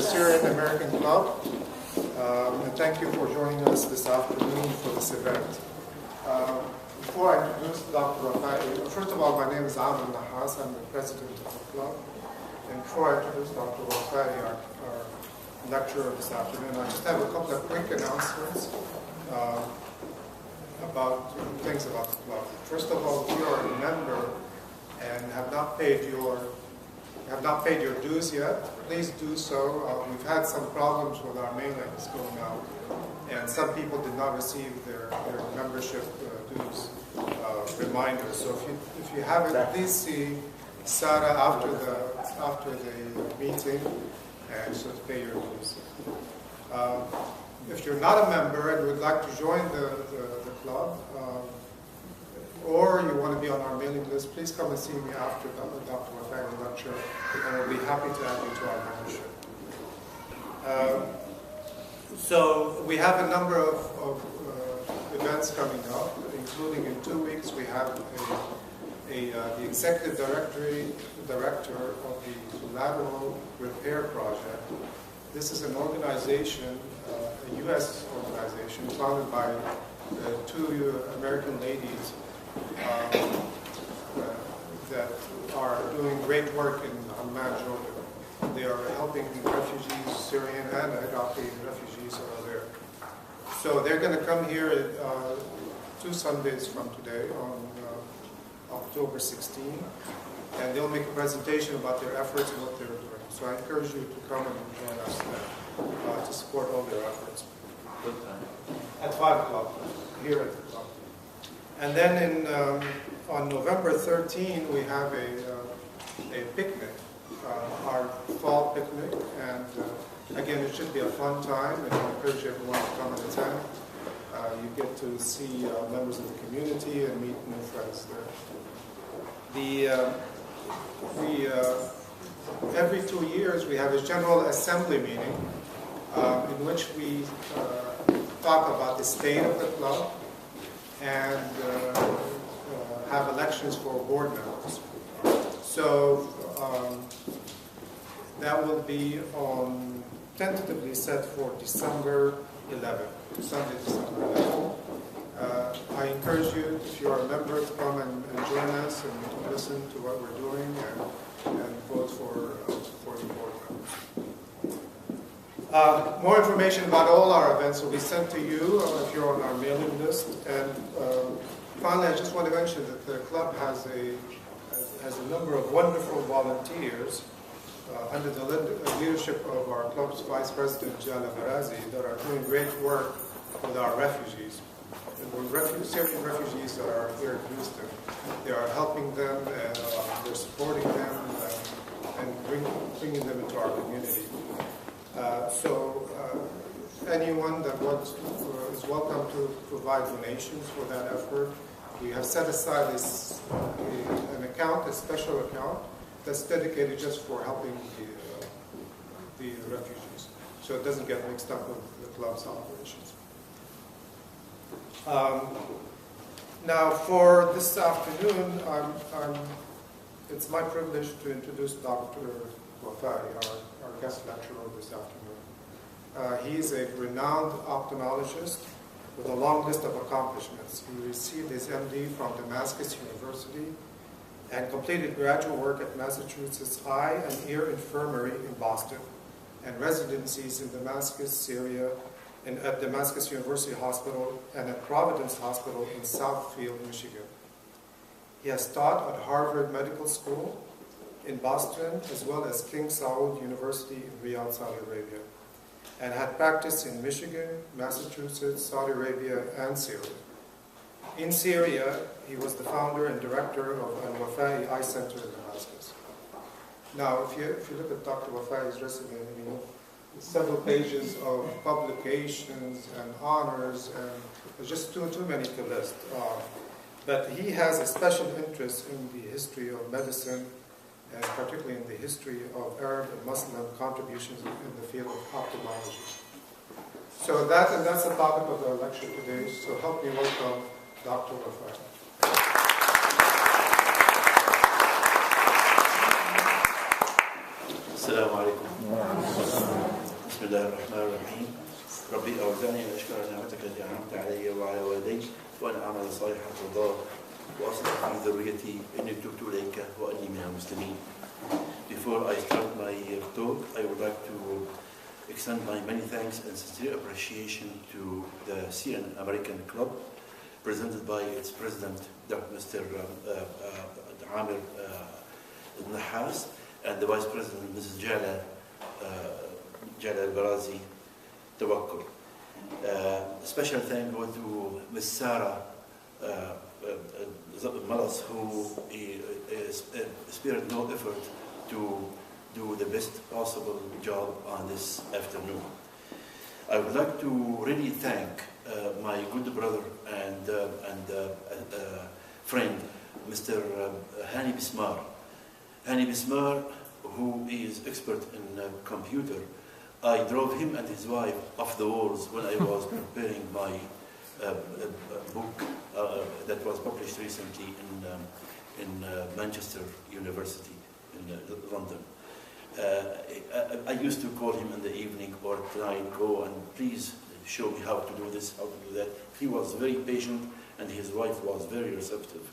Syrian American Club, and thank you for joining us this afternoon for this event. Before I introduce Dr. Wafai, first of all, my name is Amr Nahas. I'm the president of the club. And before I introduce Dr. Wafai, our lecturer this afternoon, I just have a couple of quick announcements about things about the club. First of all, if you are a member and have not paid your dues yet, please do so. We've had some problems with our mailings going out, and some people did not receive their membership dues reminders. So if you haven't, please see Sarah after the meeting and so to pay your dues. If you're not a member and would like to join the club, or you want to be on our mailing list, please come and see me after Dr. Wafai lecture, and we'll be happy to add you to our membership. So we have a number of events coming up, including in 2 weeks we have the executive director of the Collateral Repair Project. This is an organization, a U.S. organization, founded by two American ladies that are doing great work in Amman, Jordan. They are helping refugees, Syrian and Iraqi refugees over there. So they're going to come here 2 Sundays from today on October 16, and they'll make a presentation about their efforts and what they're doing. So I encourage you to come and join us there to support all their efforts. What time? At 5 o'clock, here at the club. And then on November 13, we have a picnic, our fall picnic, and again, it should be a fun time, and I encourage everyone to come and attend. You get to see members of the community and meet new friends there. Every 2 years, we have a general assembly meeting in which we talk about the state of the club and have elections for board members. So that will be tentatively set for December 11th, Sunday, December 11th. I encourage you, if you are a member, to come and join us and to listen to what we're doing and vote for the board members. More information about all our events will be sent to you if you're on our mailing list. And finally, I just want to mention that the club has a number of wonderful volunteers under the leadership of our club's Vice President, Jala Barazi, that are doing great work with our refugees. Syrian refugees that are here in Houston. They are helping them, and they're supporting them, and bringing them into our community. So anyone that wants is welcome to provide donations for that effort. We have set aside an account, a special account, that's dedicated just for helping the refugees, so it doesn't get mixed up with the club's operations. Now, for this afternoon, it's my privilege to introduce Dr. Wafai, our guest lecturer this afternoon. He is a renowned ophthalmologist with a long list of accomplishments. He received his MD from Damascus University and completed graduate work at Massachusetts Eye and Ear Infirmary in Boston, and residencies in Damascus, Syria, and at Damascus University Hospital and at Providence Hospital in Southfield, Michigan. He has taught at Harvard Medical School in Boston, as well as King Saud University in Riyadh, Saudi Arabia, and had practiced in Michigan, Massachusetts, Saudi Arabia, and Syria. In Syria, he was the founder and director of Al-Wafai Eye Center in Damascus. Now, if you look at Dr. Wafai's resume, several pages of publications and honors, and there's just too many to list. But he has a special interest in the history of medicine, and particularly in the history of Arab and Muslim contributions in the field of ophthalmology. So that's the topic of our lecture today. So help me welcome Dr. Wafai. Assalamu alaikum. الله الرحمن الرحيم. ربي أوزعني أن أشكر نعمتك التي أنعمت علي وعلى والدي وأن أعمل صالحا ترضاه وأصلح في ذريتي إني تبت إليك وأني من المسلمين. Before I start my talk, I would like to extend my many thanks and sincere appreciation to the Syrian American Club, presented by its president, Mr. Amir Nahas, and the vice president, Mrs. Jala Al-Barazi Tawakkul. Special thank you to Ms. Sarah Malas, who spared no effort to do the best possible job on this afternoon. I would like to really thank my good brother and friend, Mr. Hani Bismar. Hani Bismar, who is expert in computer. I drove him and his wife off the walls when I was preparing my book that was published recently in Manchester University in London. I used to call him in the evening or tonight, go and please show me how to do this, how to do that. He was very patient and his wife was very receptive.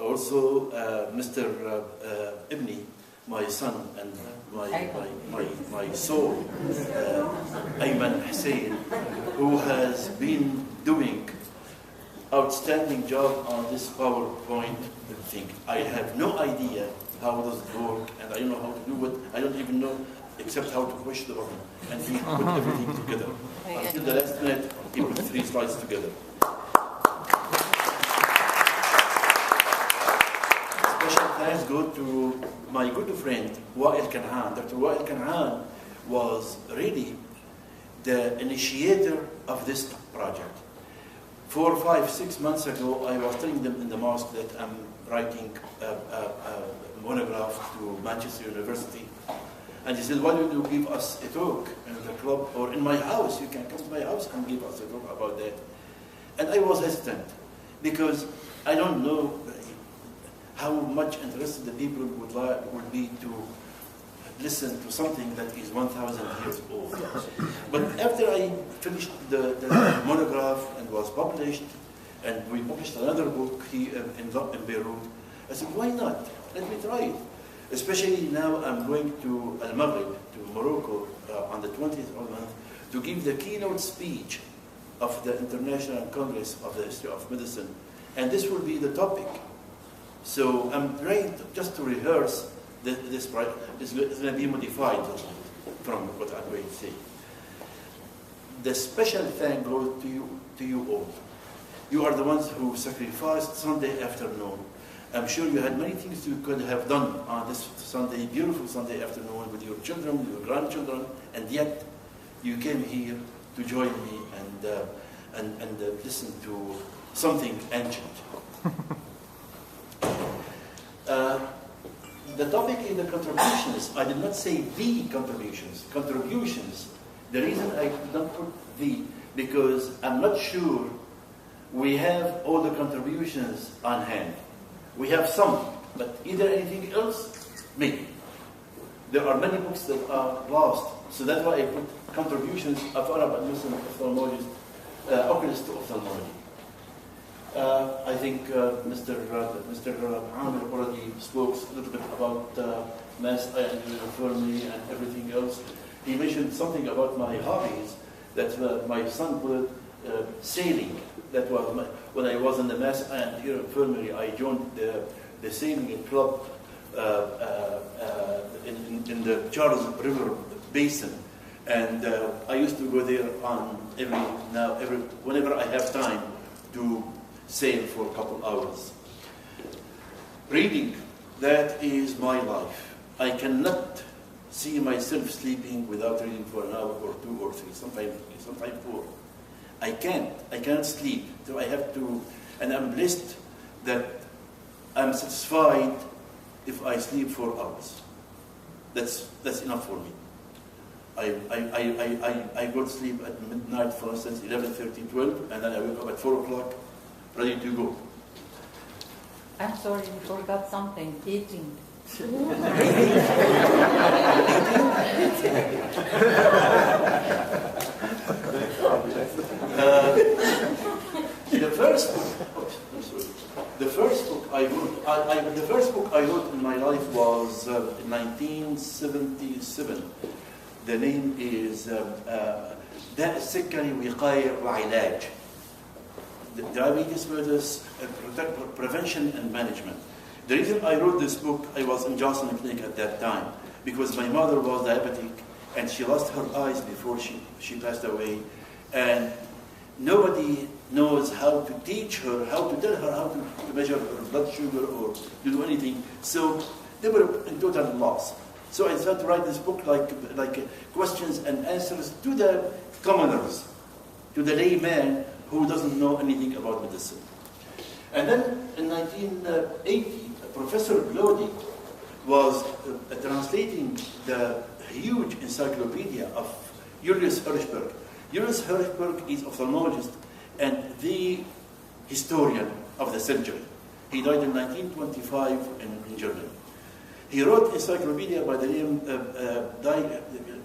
Also, Mr. Ibni, my son and my soul, Ayman Hussein, who has been doing outstanding job on this PowerPoint thing. I have no idea how does it work, and I don't know how to do it. I don't even know except how to push the button, and he put everything together. Until the last minute, he put 3 slides together. Special thanks go to my good friend, Wa'il Kanhan. Dr. Wa'il Kanhan was really the initiator of this project. 4, 5, 6 months ago, I was telling them in the mosque that I'm writing a monograph to Manchester University. And he said, why don't you give us a talk in the club or in my house? You can come to my house and give us a talk about that. And I was hesitant because I don't know how much interested the people would be to listen to something that is 1,000 years old. But after I finished the monograph and was published, and we published another book here in Beirut, I said, why not? Let me try it. Especially now I'm going to Al-Maghrib, to Morocco, on the 20th of the month, to give the keynote speech of the International Congress of the History of Medicine. And this will be the topic. So I'm trying just to rehearse this project. It's going to be modified from what I'm going to say. The special thank goes to you all. You are the ones who sacrificed Sunday afternoon. I'm sure you had many things you could have done on this Sunday, beautiful Sunday afternoon with your children, your grandchildren, and yet you came here to join me and listen to something ancient. The topic is the contributions. I did not say the contributions. Contributions. The reason I did not put the, because I'm not sure we have all the contributions on hand. We have some, but either anything else, maybe. There are many books that are lost, so that's why I put contributions of Arab and Muslim ophthalmologists, oculists to ophthalmology. I think Mr. Amir already spoke a little bit about mass eye and uniformity and everything else. He mentioned something about my hobbies, that my son put sailing. That was when I was in the mass eye and infirmary. I joined the sailing club in the Charles River Basin, and I used to go there on whenever I have time to sail for a couple hours. Reading, that is my life. I cannot see myself sleeping without reading for an hour or 2 or 3, sometimes 4. I cannot sleep. So I have to, and I'm blessed that I'm satisfied if I sleep 4 hours. That's enough for me. I go to sleep at midnight, for instance, 11:30, 12, and then I wake up at 4 o'clock, ready to go. I'm sorry, you forgot something, eating. the first book I wrote in my life was in 1977. The name is داء السكري وقاية وعلاج. Diabetes versus prevention and management. The reason I wrote this book, I was in Johnson Clinic at that time, because my mother was diabetic and she lost her eyes before she passed away. And nobody knows how to teach her, how to tell her how to measure her blood sugar or to do anything. So they were in total loss. So I started to write this book like questions and answers to the commoners, to the layman who doesn't know anything about medicine. And then in 1980, Professor Blody was translating the huge encyclopedia of Julius Hirschberg. Julius Hirschberg is ophthalmologist and the historian of the century. He died in 1925 in Germany. He wrote encyclopedia by the name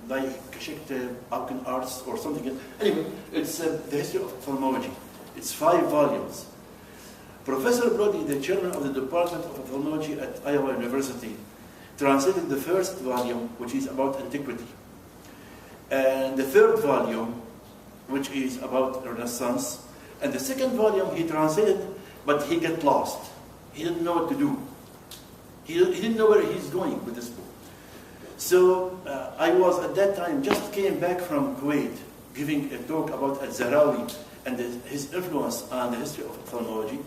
Die Geschichte Augenarzt or something. Anyway, it's the history of ophthalmology. It's 5 volumes. Professor Brody, the chairman of the Department of Ophthalmology at Iowa University, translated the first volume, which is about antiquity. And the third volume, which is about Renaissance. And the second volume he translated, but he got lost. He didn't know what to do. He didn't know where he's going with this book. So I was at that time, just came back from Kuwait, giving a talk about Al-Zarawi and his influence on the history of ophthalmology,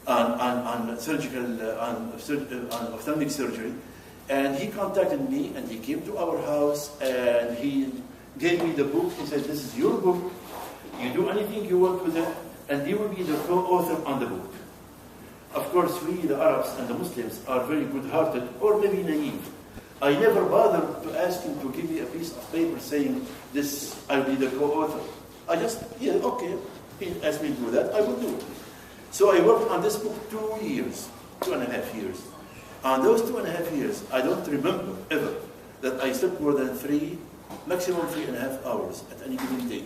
on surgical, on ophthalmic surgery. And he contacted me and he came to our house and he gave me the book. He said, this is your book. You do anything you want with it, and you will be the co-author on the book. Of course, we, the Arabs and the Muslims, are very good-hearted or maybe naive. I never bothered to ask him to give me a piece of paper saying, this, I'll be the co-author. I just, yeah, okay, he asked me to do that, I will do it. So I worked on this book 2 years, 2.5 years. On those 2.5 years, I don't remember ever that I slept more than 3, maximum 3.5 hours at any given day.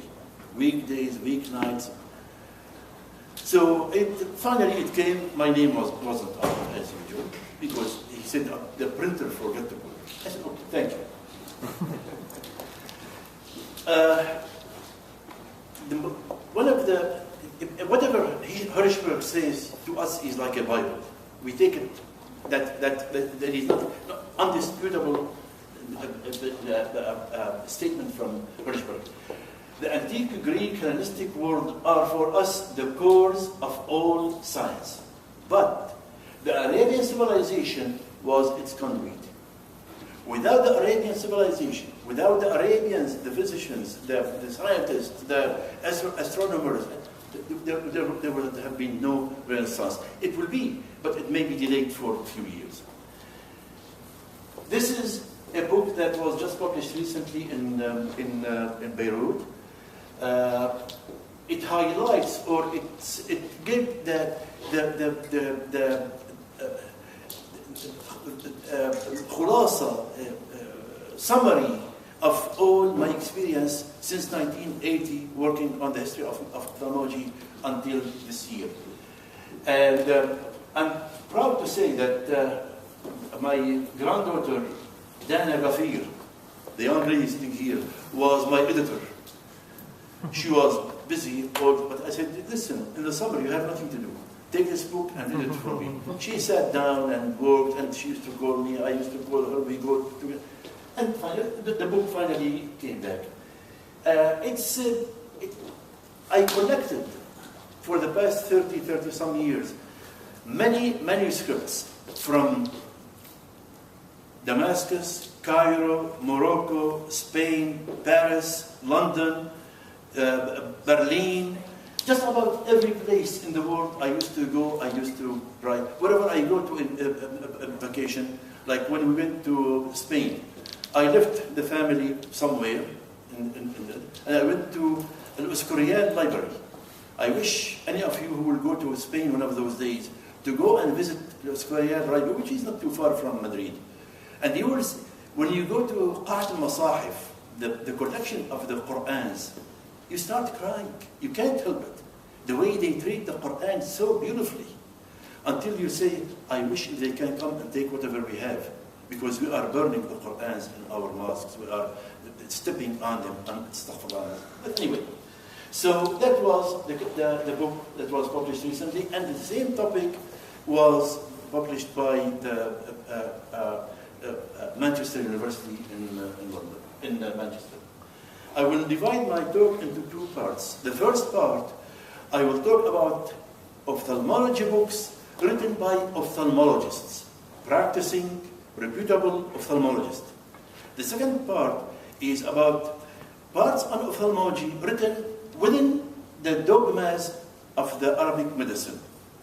Weekdays, weeknights. So finally it came, my name wasn't out as usual, because he said the printer forgot to put it. I said, okay, thank you. Whatever Hirschberg says to us is like a Bible. We take it that there is not undisputable statement from Hirschberg. The antique Greek Hellenistic world are for us the cores of all science. But the Arabian civilization was its conduit. Without the Arabian civilization, without the Arabians, the physicians, the scientists, the astronomers, there would have been no Renaissance. It will be, but it may be delayed for a few years. This is a book that was just published recently in Beirut. It highlights, or it gives the khulasa, summary of all my experience since 1980 working on the history of ophthalmology until this year. And I'm proud to say that my granddaughter, Dana Ghafir, the young lady sitting here, was my editor. She was busy, but I said, listen, in the summer you have nothing to do. Take this book and read it for me. She sat down and worked, and she used to call me, I used to call her, we go together. And finally, the book finally came back. I collected, for the past 30 some years, many manuscripts from Damascus, Cairo, Morocco, Spain, Paris, London, Berlin, just about every place in the world I used to go, I used to write. Wherever I go to in vacation, like when we went to Spain, I left the family somewhere, and I went to Al Escorial Library. I wish any of you who will go to Spain one of those days to go and visit Al Escorial Library, which is not too far from Madrid. And you will, when you go to Qa'at al-Masahif, the collection of the Qur'ans, you start crying. You can't help it. The way they treat the Qur'an so beautifully. until you say, I wish they can come and take whatever we have, because we are burning the Qur'ans in our mosques, we are stepping on them, and astaghfirullah. But anyway, so that was the book that was published recently, and the same topic was published by the Manchester University in London, in Manchester. I will divide my talk into two parts. The first part, I will talk about ophthalmology books written by ophthalmologists, practicing, reputable ophthalmologists. The second part is about parts on ophthalmology written within the dogmas of the Arabic medicine,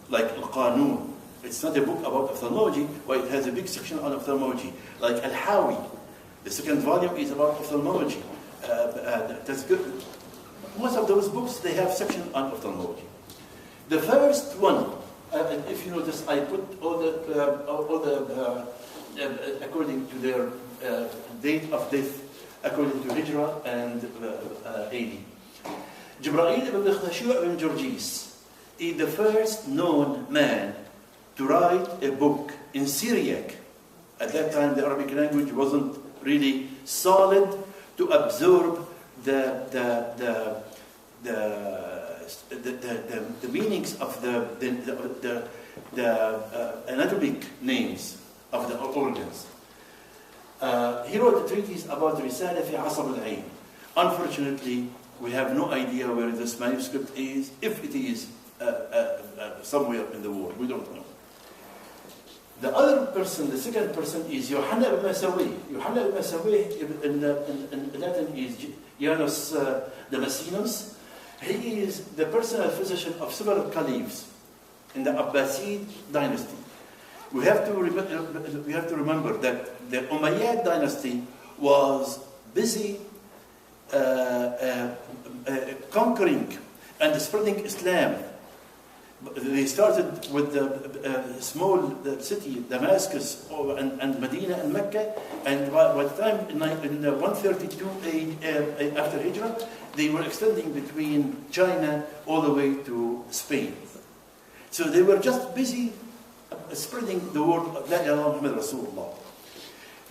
like Al-Qanun. It's not a book about ophthalmology, but it has a big section on ophthalmology, like Al-Hawi. The second volume is about ophthalmology. That's good. Most of those books, they have section on ophthalmology. The first one, if you notice, I put all the according to their date of death, according to Hijrah and AD. Jibreel ibn Khashu' ibn Jurjis is the first known man to write a book in Syriac. At that time, the Arabic language wasn't really solid to absorb the meanings of the anatomic names of the organs. He wrote a treatise about Risala fi Asab al-Ain. Unfortunately, we have no idea where this manuscript is, if it is somewhere in the world. We don't know. The other person, the second person, is Yohanna ibn Masawih. Yohanna ibn Masawih in Latin is Janus Damascenus. He is the personal physician of several caliphs in the Abbasid dynasty. We have to remember that the Umayyad dynasty was busy conquering and spreading Islam. They started with the small city, Damascus, and Medina and Mecca, and by the time in 132 after Hijrah, they were extending between China all the way to Spain. So they were just busy spreading the word of La ilaha Muhammad Rasulullah.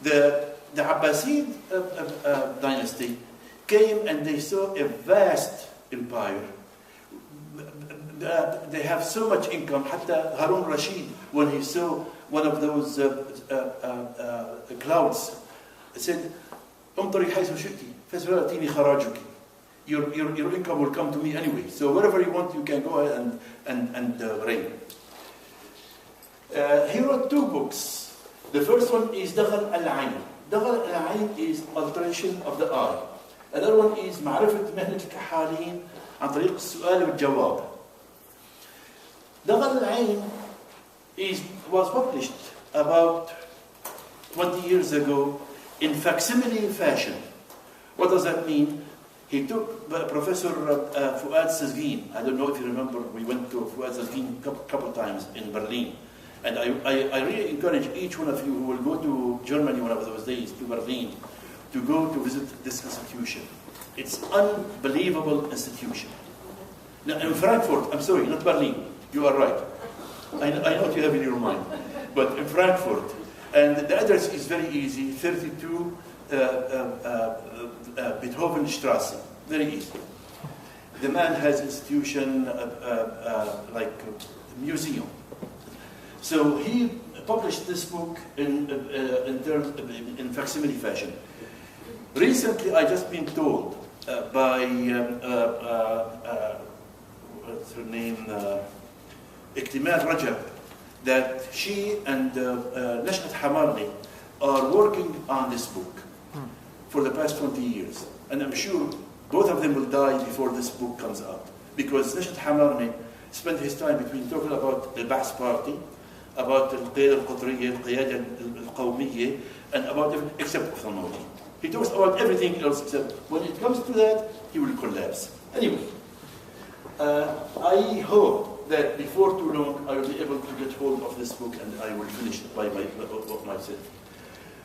The Abbasid dynasty came and they saw a vast empire. They have so much income. Hatta Harun Rashid, when he saw one of those clouds, said, "Umtari haythu shi'ti, fasatini kharajuk." Your income will come to me anyway. So wherever you want, you can go ahead and reign. He wrote two books. The first one is Daghal al-Ain. Daghal al-Ain is alteration of the eye. Another one is معرفة مهنة الكحالين عن طريق السؤال والجواب. Daghal al-Ain was published about 20 years ago in facsimile fashion. What does that mean? He took Professor Fuad Sazgin. I don't know if you remember, we went to Fuad Sazgin a couple times in Berlin. And I really encourage each one of you who will go to Germany one of those days, to Berlin, to go to visit this institution. It's an unbelievable institution. Now, in Frankfurt, I'm sorry, not Berlin, you are right. I know what you have in your mind. But in Frankfurt, and the address is very easy, 32 Beethovenstrasse, very easy. The man has institution like a museum. So he published this book in facsimile fashion. Recently, I just been told by what's her name, Iktimal Rajab, that she and Nash'at Hamarni are working on this book for the past 20 years. And I'm sure both of them will die before this book comes out. Because Nash'at Hamarni spent his time between talking about the Ba'ath Party, about القيادة القطرية, القيادة القومية, and about except ophthalmology. He talks about everything else except when it comes to that, he will collapse. Anyway, I hope that before too long I will be able to get hold of this book and I will finish it by myself.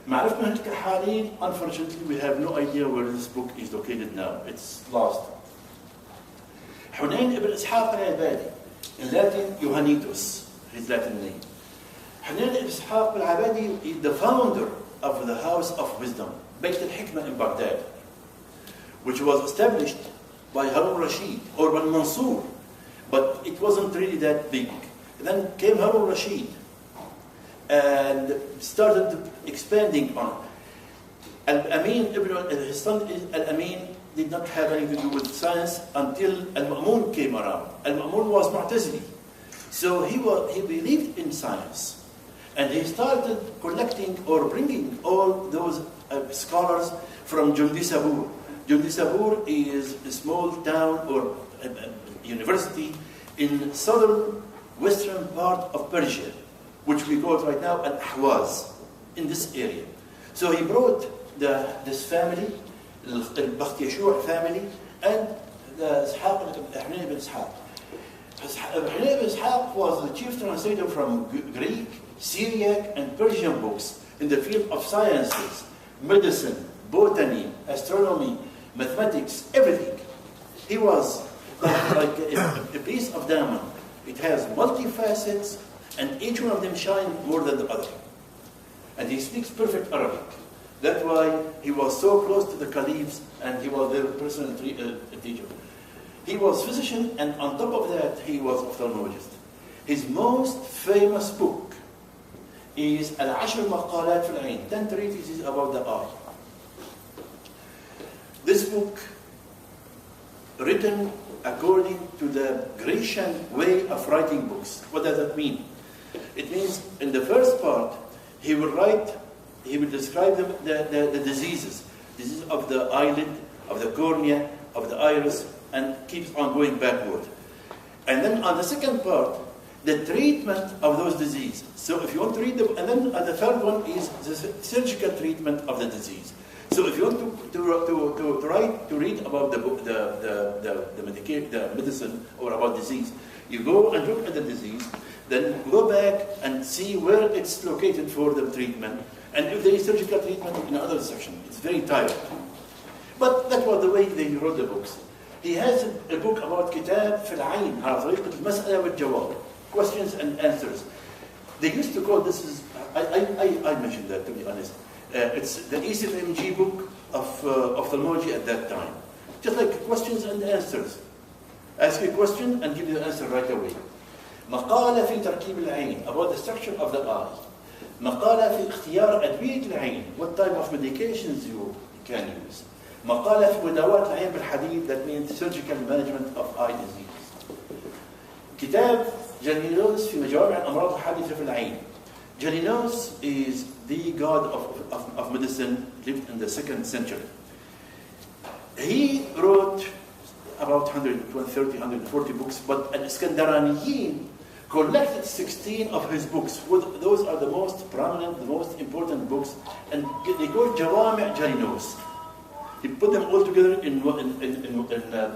معرفة مهنة الكحالين, unfortunately, we have no idea where this book is located now. It's lost. Hunayn ibn Ishaq al-Ibadi, in Latin, Iohannitus. his Latin name. Hanan ibn Ishaq al-Abadi is the founder of the House of Wisdom, Bayt al-Hikmah in Baghdad, which was established by Harun Rashid or by Mansour, but it wasn't really that big. Then came Harun Rashid and started expanding on it. Al-Amin, his son Al-Amin, did not have anything to do with science until Al-Ma'mun came around. Al-Ma'mun was Mu'tazili. So he believed in science. And he started collecting or bringing all those scholars from Jundi Sabur. Jundi Sabur is a small town or university in southern western part of Persia, which we call right now Al-Ahwaz, in this area. So he brought this family, the Bakht Yeshua family, and the Hanan ibn Ishaq. Hanan ibn Ishaq was the chief translator from Greek, Syriac, and Persian books in the field of sciences, medicine, botany, astronomy, mathematics, everything. He was like a piece of diamond. It has multi-facets, and each one of them shine more than the other. And he speaks perfect Arabic. That's why he was so close to the caliphs, and he was their personal teacher. He was physician, and on top of that, he was ophthalmologist. His most famous book is Al-Ashr Maqalat fil Ayn, 10 treatises about the eye. This book, written according to the Grecian way of writing books. What does that mean? It means in the first part, he will describe the diseases of the eyelid, of the cornea, of the iris, and keeps on going backward. And then on the second part, the treatment of those diseases. So if you want to read them, and then the third one is the surgical treatment of the disease. So if you want to read about the medicine or about disease, you go and look at the disease, then go back and see where it's located for the treatment, and if there is surgical treatment in another section. It's very tired. But that was the way they wrote the books. He has a book about Kitab fil Ayn, على طريقة المسألة والجواب, questions and answers. They used to call this, I mentioned that, to be honest. It's the ECFMG book of ophthalmology at that time. Just like questions and answers. Ask a question and give you the answer right away. مقالة في تركيب العين, about the structure of the eye. مقالة في اختيار أدوية العين, what type of medications you can use. مقالة في مداواة العين بالحديد, that means surgical management of eye disease. كتاب جالينوس في مجامع الأمراض الحادثة في العين. Jalinos is the god of medicine, lived in the 2nd century. He wrote about 130, 140 books, but Al-Iskandaraniyin collected 16 of his books. Those are the most prominent, the most important books, and they call Jawami' Jalinos. He put them all together in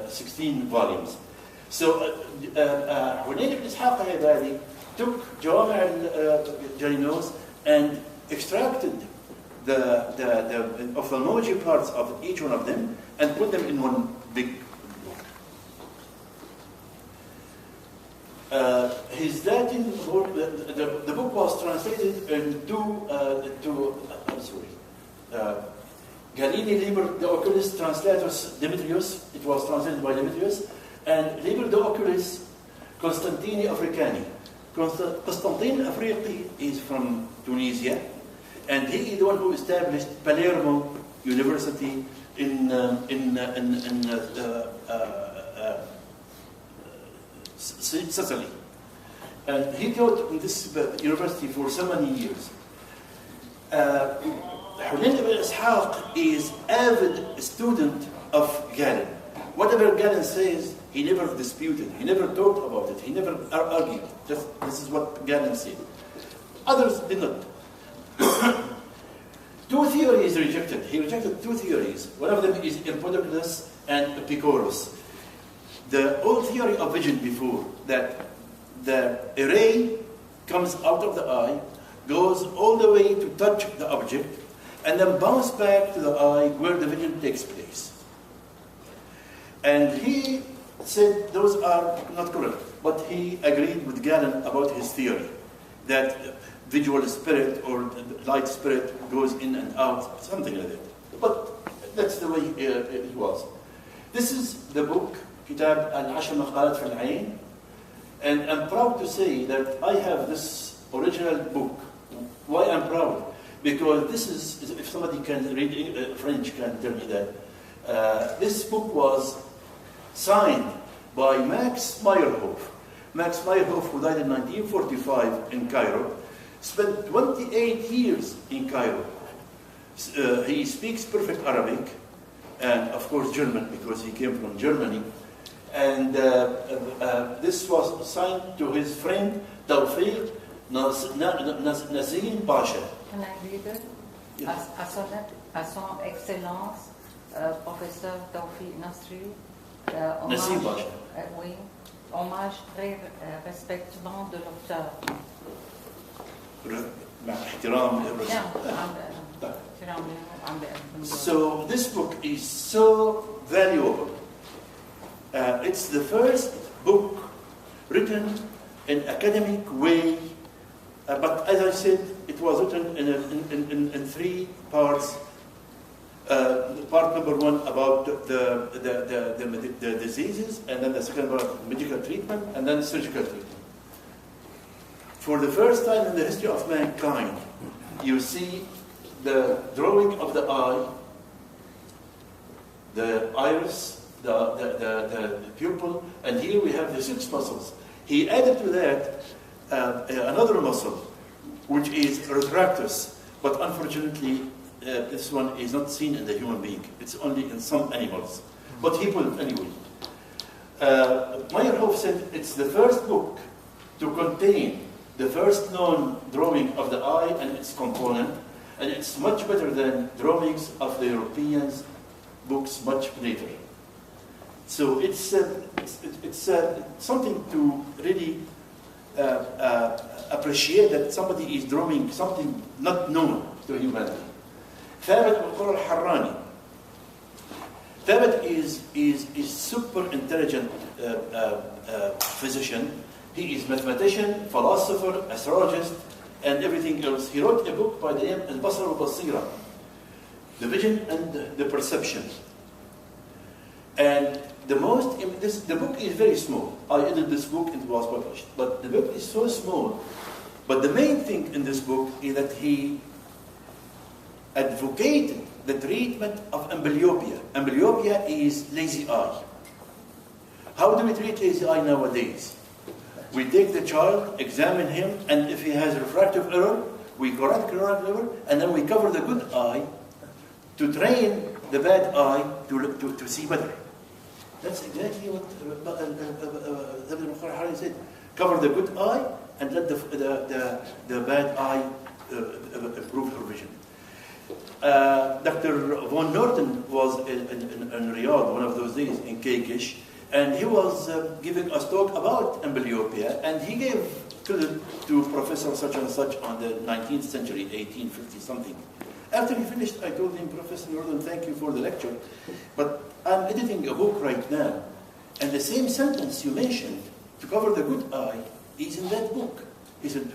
16 volumes. So Hanan ibn Ishaq al-Abadi took Jawami' Jalinos and extracted the ophthalmology parts of each one of them and put them in one big book. His Latin book, the book was translated into Galini Liber de Oculis Translatus Demetrius. It was translated by Demetrius, and Liber de Oculis Constantini Africani. Constantine Afriqi is from Tunisia, and he is the one who established Palermo University in Sicily. And he taught in this university for so many years. Hanan ibn Ishaq is avid student of Galen. Whatever Galen says, he never disputed, he never talked about it, he never argued. Just this is what Galen said. Others did not. 2 theories rejected. He rejected 2 theories. One of them is Empedocles and Epicurus. The old theory of vision before, that the ray comes out of the eye, goes all the way to touch the object, and then bounce back to the eye where the vision takes place. And he said those are not correct. But he agreed with Galen about his theory, that visual spirit or light spirit goes in and out, something like that. But that's the way it was. This is the book, كتاب العشر مقالات في العين. And I'm proud to say that I have this original book. Why I'm proud? Because this is, if somebody can read French, can tell me that. This book was signed by Max Meyerhoff. Max Meyerhoff, who died in 1945 in Cairo, spent 28 years in Cairo. He speaks perfect Arabic, and of course German, because he came from Germany. And this was signed to his friend Tawfiq Nazim Pasha. Can I read it? Yes. À son Excellence, professeur Tawfiq Nasri, Nazim Pasha. Oui, hommage très respectueux de l'auteur. مع احترام So this book is so valuable. It's the first book written in academic way, but as I said, it was written in three parts. Part number one about the diseases, and then the second about medical treatment, and then surgical treatment. For the first time in the history of mankind, you see the drawing of the eye, the iris, the pupil, and here we have the 6 muscles. He added to that another muscle, which is retractus, but unfortunately this one is not seen in the human being. It's only in some animals, but he put it anyway. Meyerhoff said it's the first book to contain the first known drawing of the eye and its component, and it's much better than drawings of the Europeans' books much later. So it's something to really appreciate, that somebody is drawing something not known to humanity. ثابت القرى الحراني. ثابت is super intelligent physician. He is mathematician, philosopher, astrologist, and everything else. He wrote a book by the name Al-Basar al-Basira, the vision and the perception. And the book is very small. I edited this book and it was published. But the book is so small. But the main thing in this book is that he advocated the treatment of amblyopia. Amblyopia is lazy eye. How do we treat lazy eye nowadays? We take the child, examine him, and if he has refractive error, we correct refractive error, and then we cover the good eye to train the bad eye to see better. That's exactly what Zafer Wafai said. Cover the good eye and let the bad eye improve her vision. Dr. von Norden was in Riyadh one of those days in Kekish, and he was giving us talk about amblyopia, and he gave credit to Professor such and such on the 19th century, 1850 something. After he finished, I told him, Professor Norden, thank you for the lecture, but I'm editing a book right now, and the same sentence you mentioned, to cover the good eye, is in that book. He said,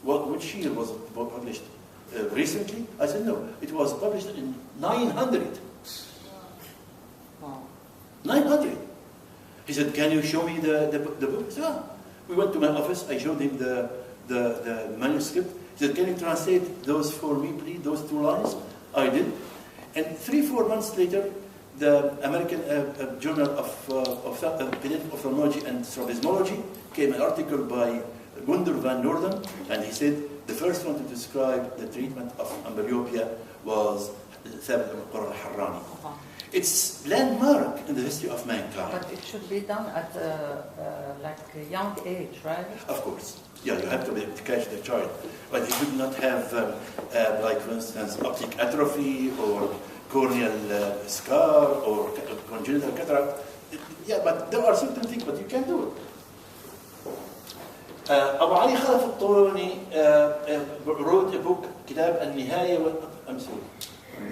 which year was it published? Recently? I said, no, it was published in 900. Wow. 900. He said, can you show me the book? I said, yeah. We went to my office, I showed him the manuscript. He said, can you translate those for me, please, those 2 lines? I did. And 3-4 months later, the American Journal of Ophthalmology and Ophthalmology came an article by Gunder van Noorden, and he said the first one to describe the treatment of amblyopia was Thabit al-Qurra al-Harrani. It's landmark in the history of mankind. But it should be done at like a young age, right? Of course. Yeah, you have to catch the child. But he should not have, like for instance, optic atrophy or corneal scar or congenital cataract. Yeah, but there are certain things, but you can do it. Abu Ali Khalaf al-Tawani wrote a book, كتاب النهاية I'm sorry,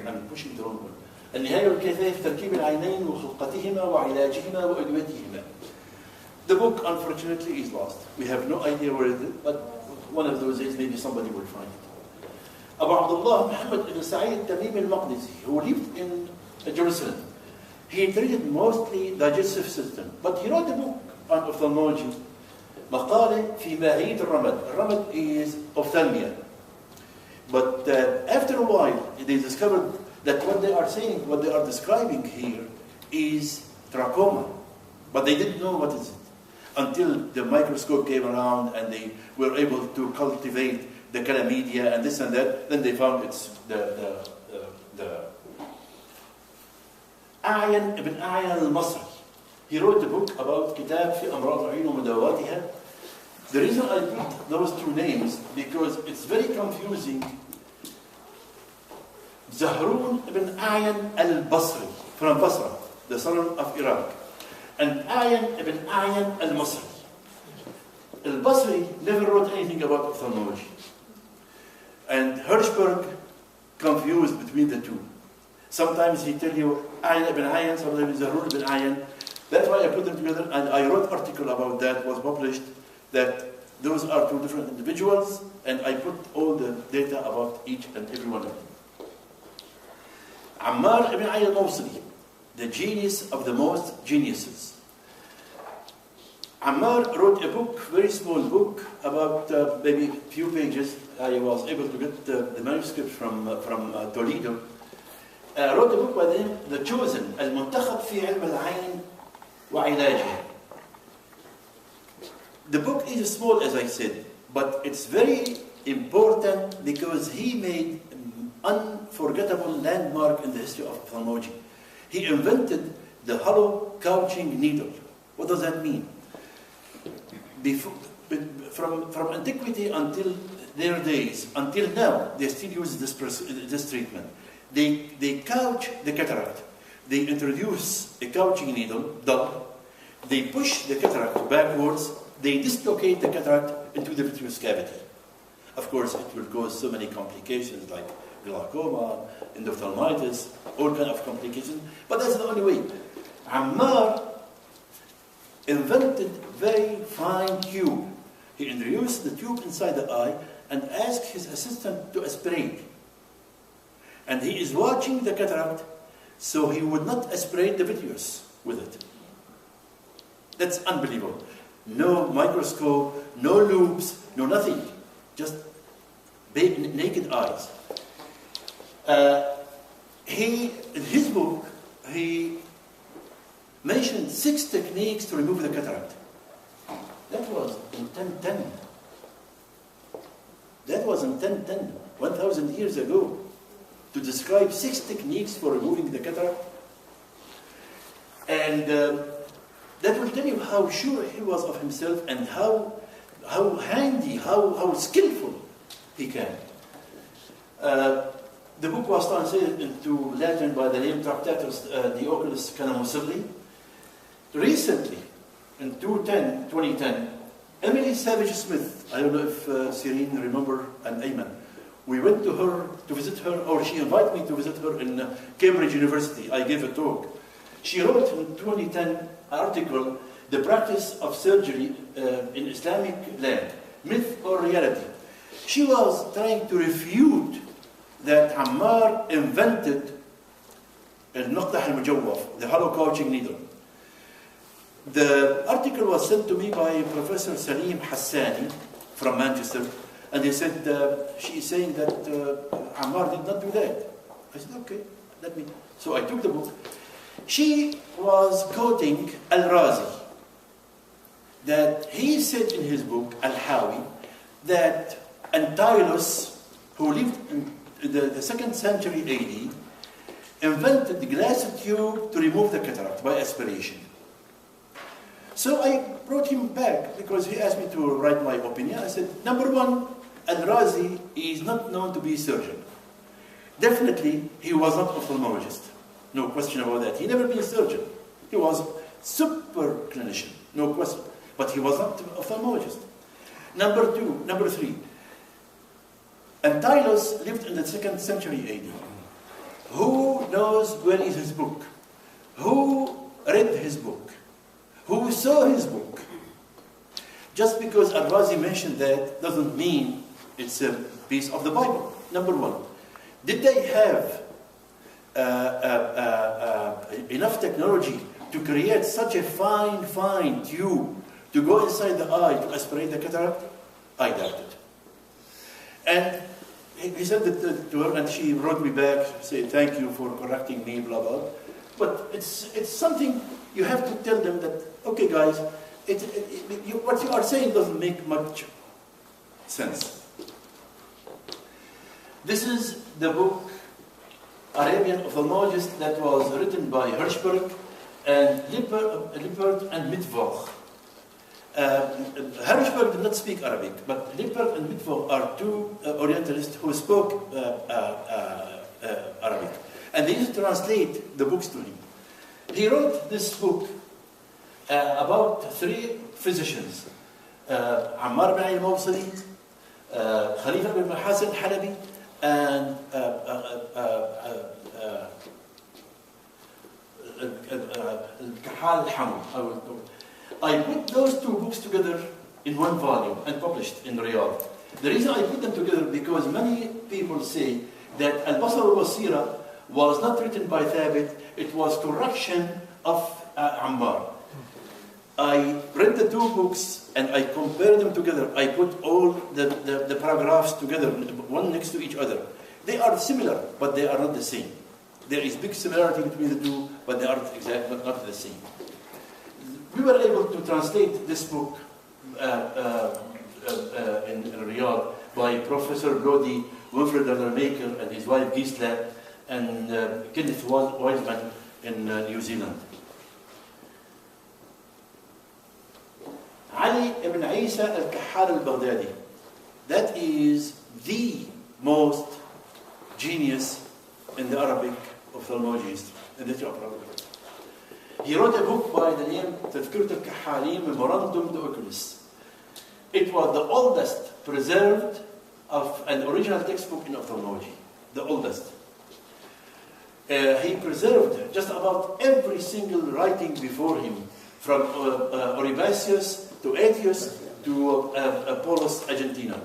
I'm pushing the wrong one. النهاية والكيفية في تركيب العينين وخلقتهما وعلاجهما وأدويتهما. The book, unfortunately, is lost. We have no idea where it is, but one of those days maybe somebody will find it. Abu Abdullah Muhammad ibn Sa'id Tamim al-Maqdisi, who lived in Jerusalem, he treated mostly digestive system, but he wrote a book on ophthalmology. مقالة في ماهية الرمد. الرمد is ophthalmia. But after a while, they discovered that what they are saying, what they are describing here, is trachoma. But they didn't know what is it until the microscope came around and they were able to cultivate the chlamydia and this and that. Then they found it's the A'yan ibn A'yan al-Masri. He wrote a book about كتاب في أمراض العيون ومداواتها. The reason I put those two names because it's very confusing. Zahrun ibn A'yan al-Basri from Basra, the son of Iraq, and A'yan ibn A'yan al-Masri. Al-Basri never wrote anything about ophthalmology. And Hirschberg confused between the two. Sometimes he tell you A'yan ibn A'yan, sometimes Zahrun ibn A'yan. That's why I put them together, and I wrote an article about that, was published, that those are two different individuals, and I put all the data about each and every one of them. Ammar ibn A'yan al-Mawsili, the genius of the most geniuses. Ammar wrote a book, very small book, about maybe a few pages. I was able to get the manuscript from Toledo. Wrote a book by the name The Chosen, المنتخب في علم العين وعلاجه. The book is small, as I said, but it's very important because he made an unforgettable landmark in the history of ophthalmology. He invented the hollow couching needle. What does that mean? From antiquity until their days, until now, they still use this treatment. They couch the cataract. They introduce a couching needle, dull. They push the cataract backwards. They dislocate the cataract into the vitreous cavity. Of course, it will cause so many complications like glaucoma, endophthalmitis, all kinds of complications. But that's the only way. Ammar invented very fine tube. He introduced the tube inside the eye and asked his assistant to aspirate. And he is watching the cataract, so he would not aspirate the vitreous with it. That's unbelievable. No microscope, no loops, no nothing. Just naked eyes. In his book, he mentioned 6 techniques to remove the cataract. That was in 1010. That was in 1010, 1,000 years ago, to describe 6 techniques for removing the cataract. And that will tell you how sure he was of himself and how handy, how skillful he can. The book was translated into Latin by the name Tractatus de Oculis Canomusilli. Recently, in 2010, Emily Savage Smith, I don't know if Serene remember, and Ayman, we went to her to visit her, or she invited me to visit her in Cambridge University. I gave a talk. She wrote in 2010 an article, The Practice of Surgery in Islamic Land, Myth or Reality. She was trying to refute that Ammar invented المزوف, the hollow couching needle. The article was sent to me by Professor Salim Hassani from Manchester, and they said, she is saying that Ammar did not do that. I said, okay, let me. So I took the book. She was quoting Al-Razi, that he said in his book, Al-Hawi, that Antiochus, who lived in the 2nd century AD, invented the glass tube to remove the cataract by aspiration. So I brought him back because he asked me to write my opinion. I said, number one, Al-Razi is not known to be a surgeon. Definitely, he was not an ophthalmologist. No question about that. He never been a surgeon. He was a super clinician, no question. But he was not an ophthalmologist. Number three, Antiochus lived in the 2nd century AD. Who knows where is his book? Who read his book? Who saw his book? Just because Al-Razi mentioned that doesn't mean it's a piece of the Bible. Number one, did they have enough technology to create such a fine tube to go inside the eye to aspirate the cataract? I doubt it. And he said that to her, and she wrote me back, say thank you for correcting me, blah blah. But it's something you have to tell them that, okay guys, what you are saying doesn't make much sense. This is the book Arabian Ophthalmologist that was written by Hirschberg and Lippert and Mittwoch. Hirschberg did not speak Arabic, but Lippert and Mittwoch are two Orientalists who spoke Arabic. And they used to translate the books to him. He wrote this book about three physicians, Ammar bin al-Mawsili, Khalifa bin Hasan al-Halabi, and Kahal al-Hamd. I put those two books together in one volume and published in Riyadh. The reason I put them together because many people say that Al-Basar al-Basira was not written by Thabit, it was correction of Ammar. I read the two books and I compared them together. I put all the paragraphs together, one next to each other. They are similar, but they are not the same. There is big similarity between the two, but they are not the same. We were able to translate this book in Riyadh by Professor Brody, Wilfred Maker, and his wife Gisela, and Kenneth Wiseman in New Zealand. Ali ibn Isa al-Kahal al-Baghdadi, that is the most genius in the Arabic ophthalmology history, in the history of Arabic. He wrote a book by the name Tadhkirat al-Kahali Memorandum de Oculis. It was the oldest preserved of an original textbook in ophthalmology, the oldest. He preserved just about every single writing before him, from Oribasius to Aetius to Paulus Argentina.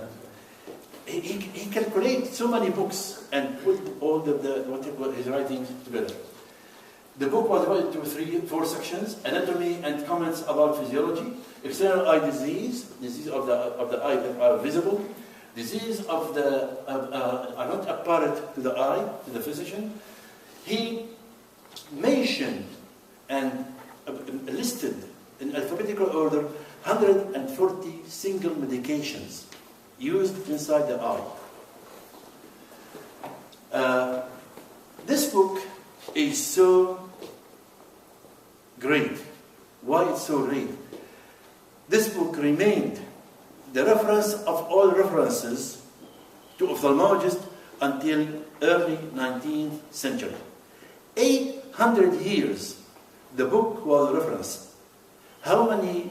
He calculated so many books and put all his writings together. The book was divided into 4 sections: anatomy and comments about physiology, external eye disease of the eye that are visible, disease of the are not apparent to the eye, to the physician. He mentioned and listed in alphabetical order 140 single medications used inside the eye. This book is so great. Why it's so great? This book remained the reference of all references to ophthalmologists until early 19th century. 800 years the book was referenced. How many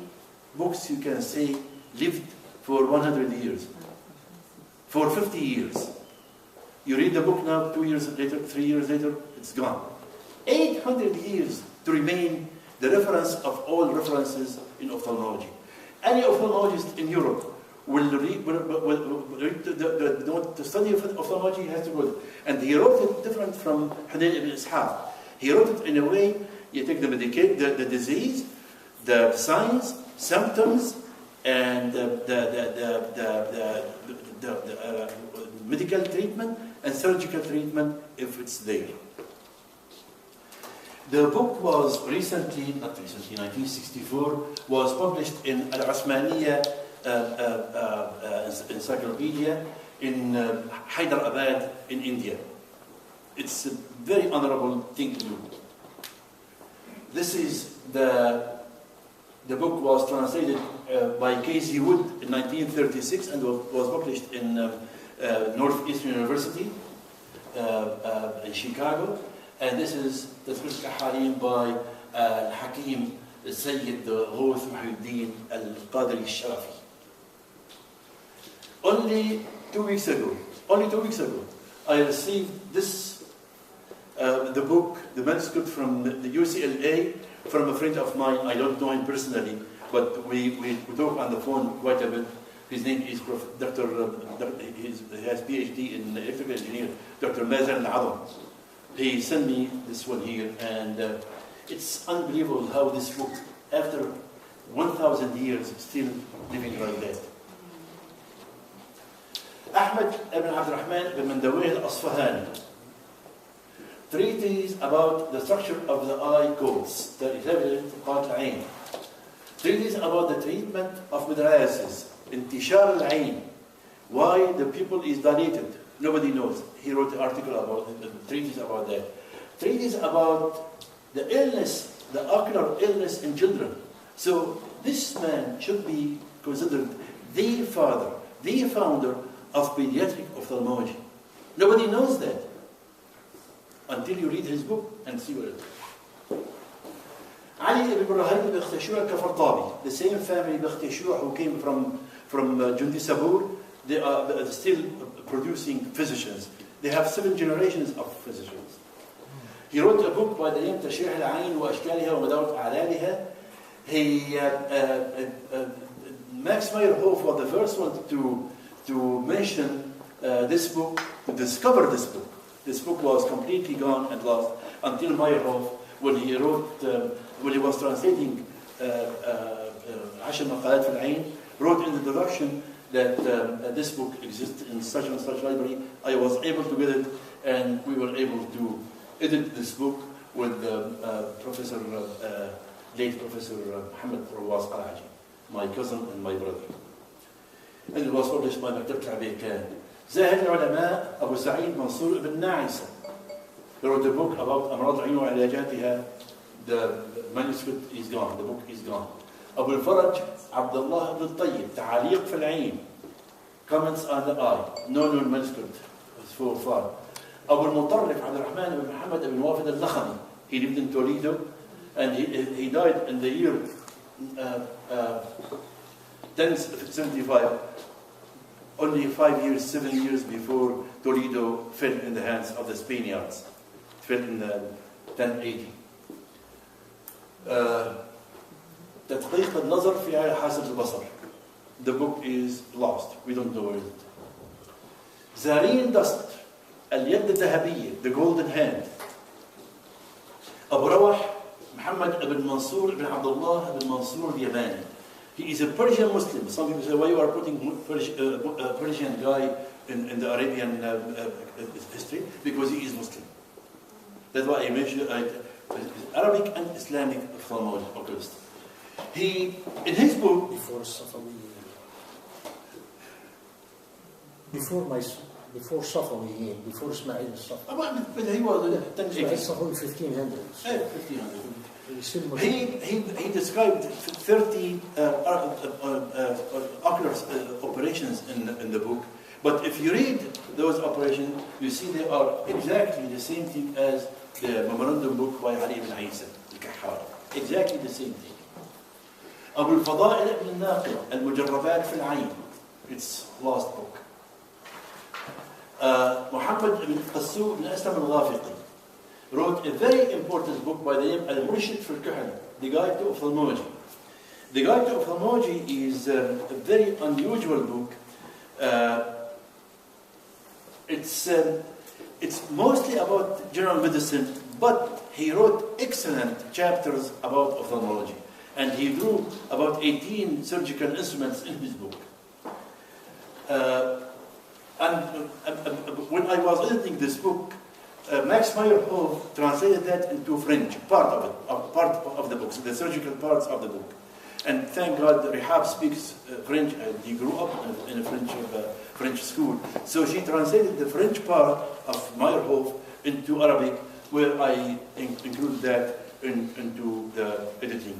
books you can say lived for 100 years? For 50 years. You read the book now, 2 years later, 3 years later, it's gone. 800 years to remain the reference of all references in ophthalmology. Any ophthalmologist in Europe will read, to study ophthalmology, he has to go. And he wrote it different from Hunayn ibn Ishaq. He wrote it in a way, you take the disease, the signs, symptoms, and the medical treatment and surgical treatment if it's there. The book was recently, 1964, was published in Al-Osmaniya Encyclopedia in Hyderabad in India. It's a very honorable thing to do. This is the book was translated by Casey Wood in 1936 and was published in Northeastern University in Chicago. And this is Tadhkirat al-Kahali by Hakim Sayyid Ghouth Muhyiddin al-Qadri al-Sharafi. Only 2 weeks ago, I received this the book, the manuscript from the UCLA, from a friend of mine. I don't know him personally, but we talk on the phone quite a bit. His name is Dr. He has PhD in electrical engineer, Dr. Mazen Al-Adam. He sent me this one here, and it's unbelievable how this book, after 1,000 years, still living like that. Ahmed ibn Abdurrahman ibn Mandawih al-Asfahani, treatise about the structure of the eye codes, the 11th Qat-Ain. Treatise about the treatment of midriasis, intishar al-ain, why the pupil is dilated. Nobody knows. He wrote an article about it, a treatise about that. Treatise about the illness, the ocular illness in children. So this man should be considered the father, the founder of pediatric ophthalmology. Nobody knows that until you read his book and see what it is. Ali ibn Ibrahim Bakhtashua al-Kafartabi, the same family Bakhtashua who came from Jundi Sabur, they are still producing physicians. They have 7 generations of physicians. He wrote a book by the name تشريح العين وأشكالها ومداوة أعلالها. Max Meyerhof was the first one to mention this book, to discover this book. This book was completely gone and lost until Meyerhof, when he wrote, when he was translating 10 مقالات في العين, wrote in the introduction that this book exists in such and such library. I was able to get it, and we were able to edit this book with late Professor Muhammad Rawaz Qaraji, my cousin and my brother. And it was published by مكتبة العبيكان. زاهد العلماء أبو سعيد منصور بن ناعسة. He wrote a book about أمراض العين وعلاجاتها. The manuscript is gone, the book is gone. أبو الفرج عبد الله بن الطيب تعاليق في العين, comments on the eye, no known manuscript, it's so far. أبو المطرف عبد الرحمن بن محمد بن وافد اللخمي, he lived in Toledo, and he died in the year 1075, only 7 years before Toledo fell in the hands of the Spaniards. It fell in 1080. تدقيق النظر في حاسة البصر. The book is lost. We don't know where it is. زارين دست, اليد الذهبية, the golden hand. أبو روح محمد بن منصور بن عبد الله بن منصور اليماني. He is a Persian Muslim. Some people say, why you are putting a Persian guy in the Arabian history? Because he is Muslim. That's why I mentioned Arabic and Islamic ophthalmology oculist. He, in his book, before Safawi, before Safawi, before Ismail al-Safawi. But he was Ismail Safawi 1500s. 1500. He described 30 ocular operations in the book. But if you read those operations, you see they are exactly the same thing as the memorandum book by Ali ibn Isa al-Kahhar. Exactly the same thing. أبو الفضائل ابن الناقل المجربات في العين. It's last book. محمد بن قسو بن أسلم الغافقي wrote a very important book by the name Al-Murshid في الكحل, The Guide to Ophthalmology. The Guide to Ophthalmology is a very unusual book. It's mostly about general medicine, but he wrote excellent chapters about ophthalmology. And he drew about 18 surgical instruments in his book. When I was editing this book, Max Meyerhof translated that into French, part of the book, so the surgical parts of the book. And thank God Rehab speaks French, and he grew up in a French school. So she translated the French part of Meyerhof into Arabic, where I included that into the editing.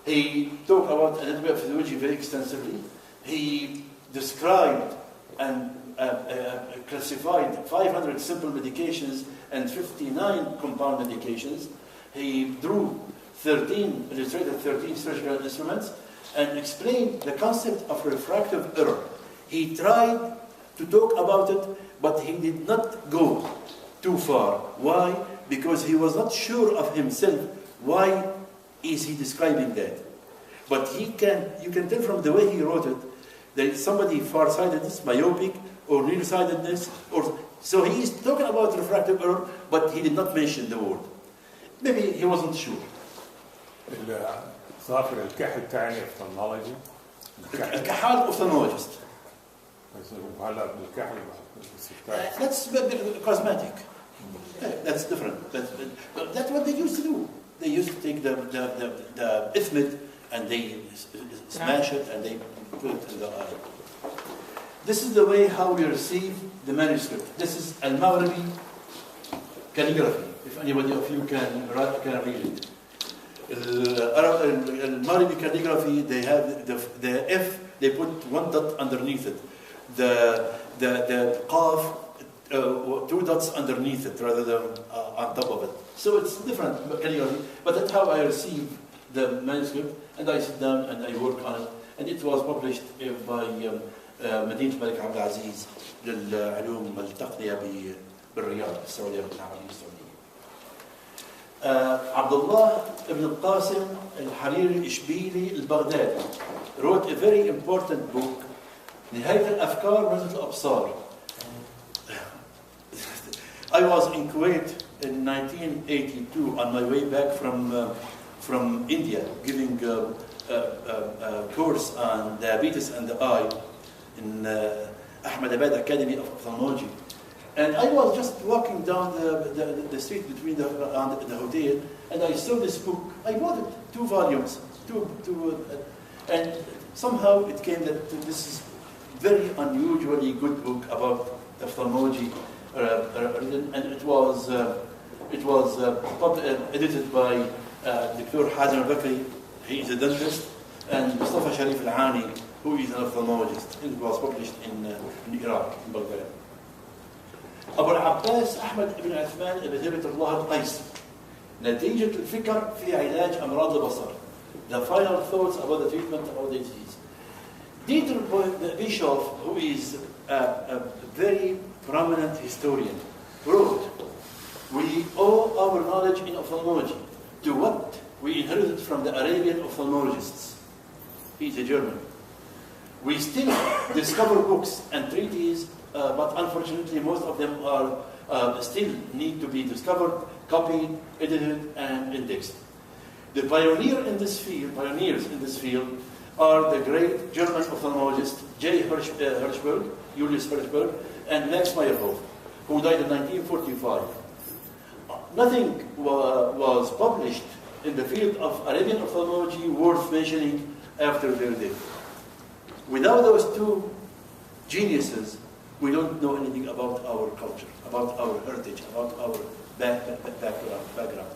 He talked about anatomy of physiology very extensively. He described and classified 500 simple medications and 59 compound medications. He illustrated 13 surgical instruments and explained the concept of refractive error. He tried to talk about it, but he did not go too far. Why? Because he was not sure of himself. Why is he describing that? But you can tell from the way he wrote it, there is somebody far-sightedness, myopic, or nearsightedness, or so he is talking about refractive error, but he did not mention the word. Maybe he wasn't sure. ظافر الكحل الثاني ophthalmology. الكحال ophthalmologist. هلا بالكحل That's cosmetic. That's different. That's what they used to do. They used to take the ithmid and they smash it and they put it in the eye. This is the way how we receive the manuscript. This is al-Maghribi calligraphy. If anybody of you can read it. Al-Maghribi calligraphy, they have the F, they put one dot underneath it. The Qaf, two dots underneath it rather than on top of it. So it's different calligraphy, but that's how I receive the manuscript, and I sit down and I work on it. And it was published by مدينة الملك عبد العزيز للعلوم التقنية بالرياض السعودية العربية السعودية. عبد الله ibn القاسم الحريري الإشبيلي البغدادي wrote a very important book, نهاية الأفكار ونزلة الأبصار. I was in Kuwait in 1982 on my way back from India, giving a course on diabetes and the eye in Ahmedabad Academy of Ophthalmology. And I was just walking down the street between the hotel, and I saw this book. I bought it, 2 volumes, and somehow it came that this is very unusually good book about ophthalmology, and it was edited by Dr. Hazem al-Bakri. He is a dentist, and Mustafa Sharif al-Ani, who is an ophthalmologist. It was published in Iraq, in Bulgaria. أبو العباس أحمد بن عثمان بن هبة الله القيسي. نتيجة الفكر في علاج أمراض البصر. The final thoughts about the treatment of the disease. Dieter Bischoff, who is a very prominent historian, wrote, "We owe our knowledge in ophthalmology to what we inherited from the Arabian ophthalmologists." He's a German. We still discover books and treatises, but unfortunately most of them are still need to be discovered, copied, edited, and indexed. The pioneers in this field are the great German ophthalmologist J. Hirschberg, Julius Hirschberg, and Max Meyerhoff, who died in 1945. Nothing was published in the field of Arabian ophthalmology worth mentioning after their death. Without those 2 geniuses, we don't know anything about our culture, about our heritage, about our background.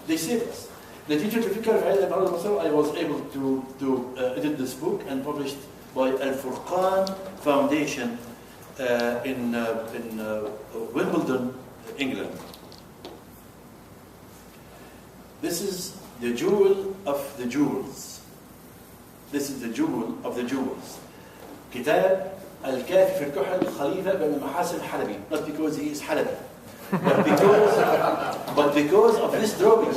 They saved us. نتيجة الفكرة في علم أمراض البصر, I was able to edit this book and published by Al-Furqan Foundation in Wimbledon, England. This is the jewel of the jewels. This is the jewel of the jewels. كتاب الكافي في الكحل خليفة بن محاسن الحلبي. Not because he is Halabi, but because of this drawing.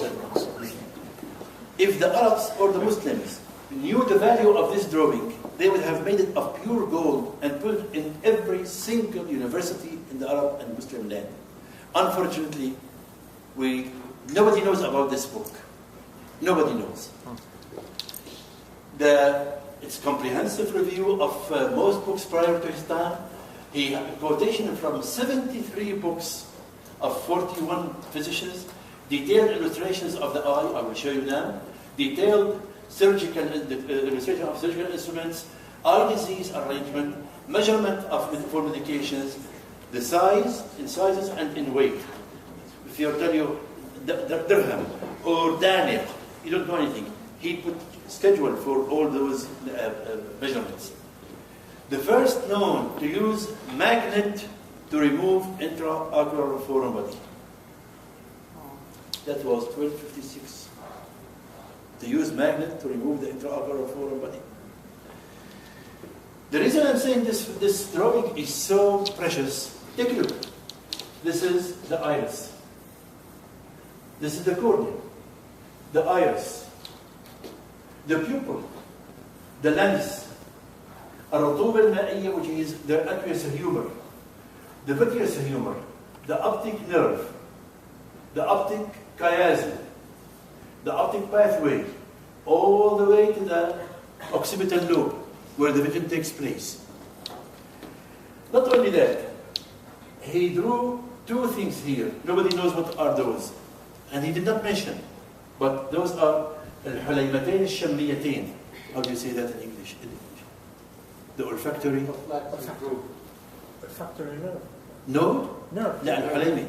If the Arabs or the Muslims knew the value of this drawing, they would have made it of pure gold and put it in every single university in the Arab and Muslim land. Unfortunately, nobody knows about this book. Nobody knows. Its comprehensive review of most books prior to his time, he had a quotation from 73 books of 41 physicians, detailed illustrations of the eye, I will show you now, detailed surgical illustration of surgical instruments, eye disease arrangement, measurement for medications, the size, in sizes and in weight. If you tell you dirham or daniq, you don't know anything. He put schedule for all those measurements. The first known to use magnet to remove intraocular foreign body. That was 1256. To use magnet to remove the intraocular foreign body. The reason I'm saying this drawing is so precious, take a look. This is the iris. This is the cornea, the iris, the pupil, the lens, الرطوبة المائية, which is the aqueous humor, the vitreous humor, the optic nerve, the optic chiasm, the optic pathway, all the way to the occipital lobe, where the vision takes place. Not only that, he drew two things here. Nobody knows what are those. And he did not mention. But those are الحليمتين الشميتين. How do you say that in English? The olfactory. Olfactory nerve. No? Nerve. لا الحليمة.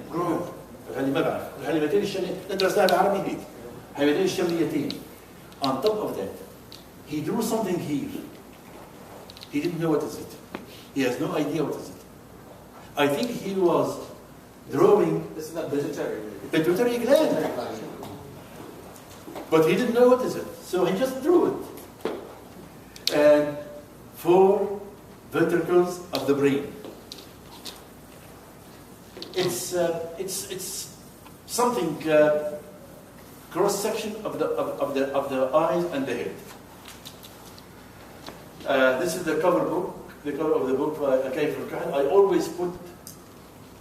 الحليمة ما بعرف. الحليمتين الشميتين. ندرسناها بالعربي هيك. الحليمتين الشميتين. On top of that, he drew something here. He didn't know what is it. He has no idea what is it. I think he was drawing. This is not pituitary. Pituitary gland. But he didn't know what is it. So he just drew it. And 4 ventricles of the brain. It's something cross section of the eyes and the head. This is the cover book. The cover of the book I always put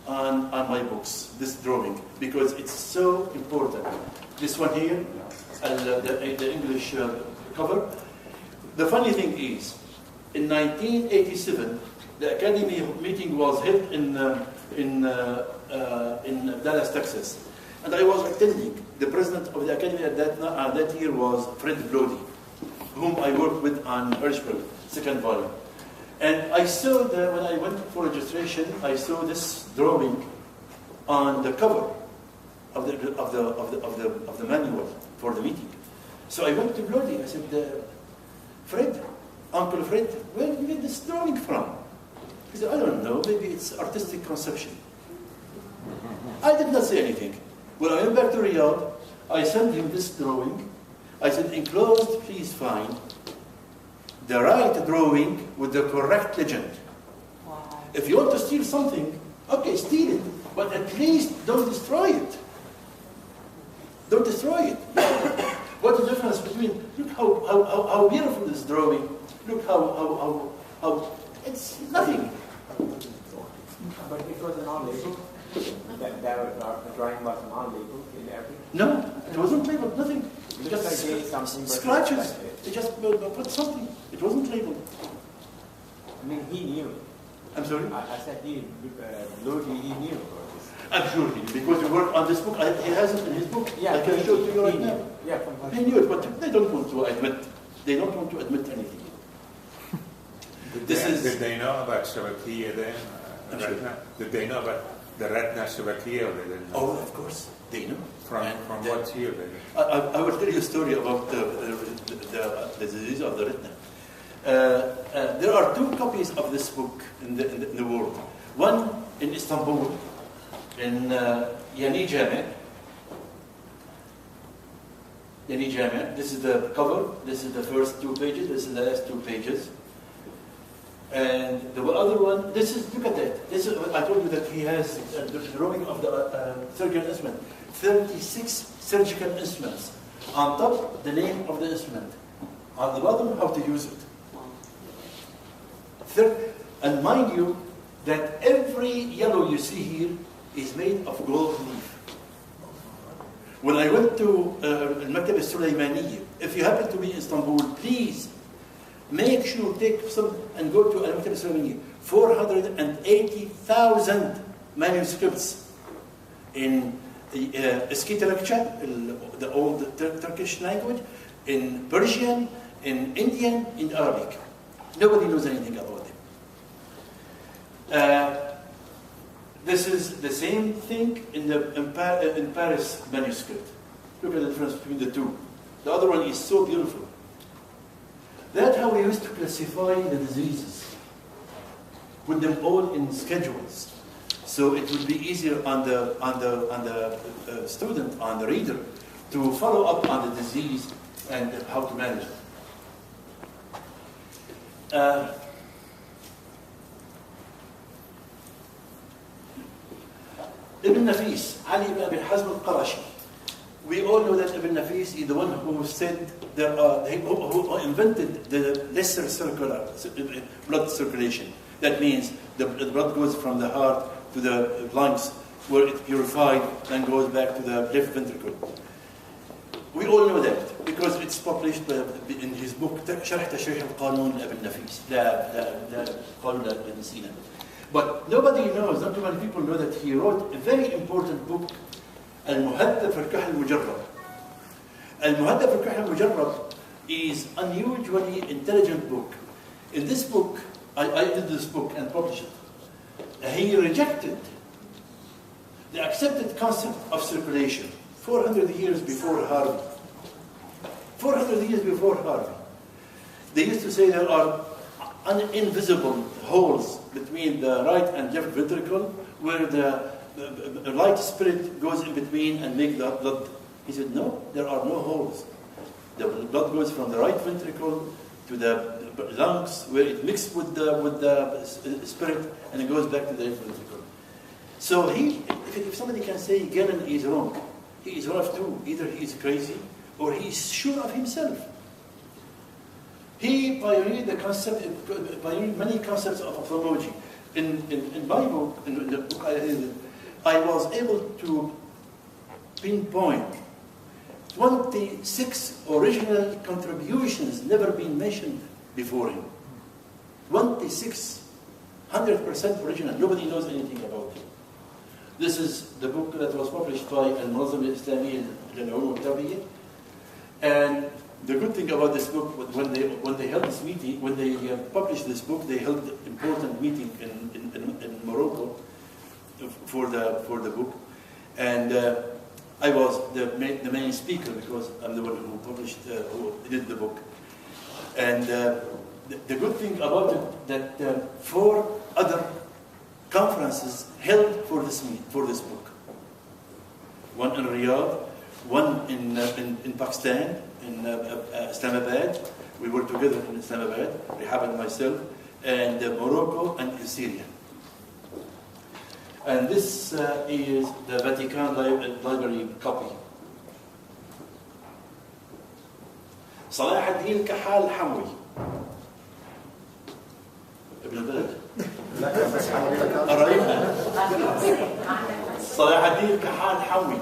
on my books this drawing because it's so important. This one here, the English cover. The funny thing is, in 1987, the Academy meeting was held in Dallas, Texas, and I was attending. The president of the Academy at that year was Fred Brody, whom I worked with on Hirschberg, second volume. And I saw that when I went for registration, I saw this drawing on the cover of the manual for the meeting. So I went to Brody. I said, Fred, Uncle Fred, where did you get this drawing from? He said, I don't know, maybe it's artistic conception. I did not say anything. When I went back to Riyadh, I sent him this drawing. I said, enclosed, please find the right drawing with the correct legend. Wow. If you want to steal something, okay, steal it, but at least don't destroy it. Don't destroy it. What's the difference between, look how beautiful this drawing, look how it's nothing. But it was non-labeled. The drawing was non-labeled in every. No, it wasn't labeled, nothing. It Just looks like something. scratches. They just put something. It wasn't labeled. I mean, he knew. I'm sorry? I said Lodi, he knew about this. I'm sure he knew, because he worked on this book. He has it in his book. Yeah, I can show it to you right he now. knew. Yeah, from what He knew it, but they don't want to admit. They don't want to admit anything. Did they know about Shabakia then? I'm sure. Retina? Did they know about the retina Shabakia, or they didn't know? Oh, of course, they know. From what year they did? I will tell you a story about the disease of the retina. There are 2 copies of this book in the world. One in Istanbul, in Yani Jame. Yani Jame. This is the cover. This is the first 2 pages. This is the last 2 pages. And the other one, this is, look at that. This is, I told you that he has the drawing of the surgical instrument. 36 surgical instruments. On top, the name of the instrument. On the bottom, how to use it. And mind you, that every yellow you see here is made of gold leaf. When I went to Al-Maktab al-Sulaymaniya, if you happen to be in Istanbul, please make sure take some and go to Al-Maktab al-Sulaymaniya. 480,000 manuscripts in Iskitarakcha, the old Turkish language, in Persian, in Indian, in Arabic. Nobody knows anything about them. This is the same thing in Paris manuscript. Look at the difference between the 2. The other one is so beautiful. That's how we used to classify the diseases. Put them all in schedules, so it would be easier on the student, on the reader, to follow up on the disease and how to manage it. Ibn Nafis, Ali ibn Hazm al-Qarashi. We all know that Ibn Nafis is the one who said who invented the lesser circular blood circulation. That means the blood goes from the heart to the lungs, where it's purified and goes back to the left ventricle. We all know that because it's published in his book شرح تشريح القانون لابن نفيس لا قانون ابن سينا. But nobody knows, not too many people know that he wrote a very important book, المهذب في الكحل المجرب. المهذب في الكحل المجرب is unusually intelligent book. In this book, I did this book and published it. He rejected the accepted concept of circulation 400 years before Harvey. 400 years before Harvey. They used to say there are invisible holes between the right and left ventricle where the light spirit goes in between and makes the blood. He said, no, there are no holes. The blood goes from the right ventricle to the lungs where it mixes with the spirit and it goes back to the left ventricle. So if somebody can say Galen is wrong, he is wrong too. Either he is crazy or he is sure of himself. He pioneered many concepts of ophthalmology. In my book, in the book I was able to pinpoint 26 original contributions never been mentioned before him. 26, 100% original. Nobody knows anything about it. This is the book that was published by MZWafai للعلوم الطبية. And the good thing about this book, when they held this meeting, when they published this book, they held an important meeting in Morocco for the book, and I was the main speaker because I'm the one who published, who did the book. And the good thing about it that 4 other conferences held for this book. One in Riyadh, one in Pakistan, in Islamabad. We were together in Islamabad, Rehab and myself, and Morocco and in Syria. And this is the Vatican Library copy. صلاح الدين كحال حموي ابن البلد قرايبنا. صلاح الدين كحال حموي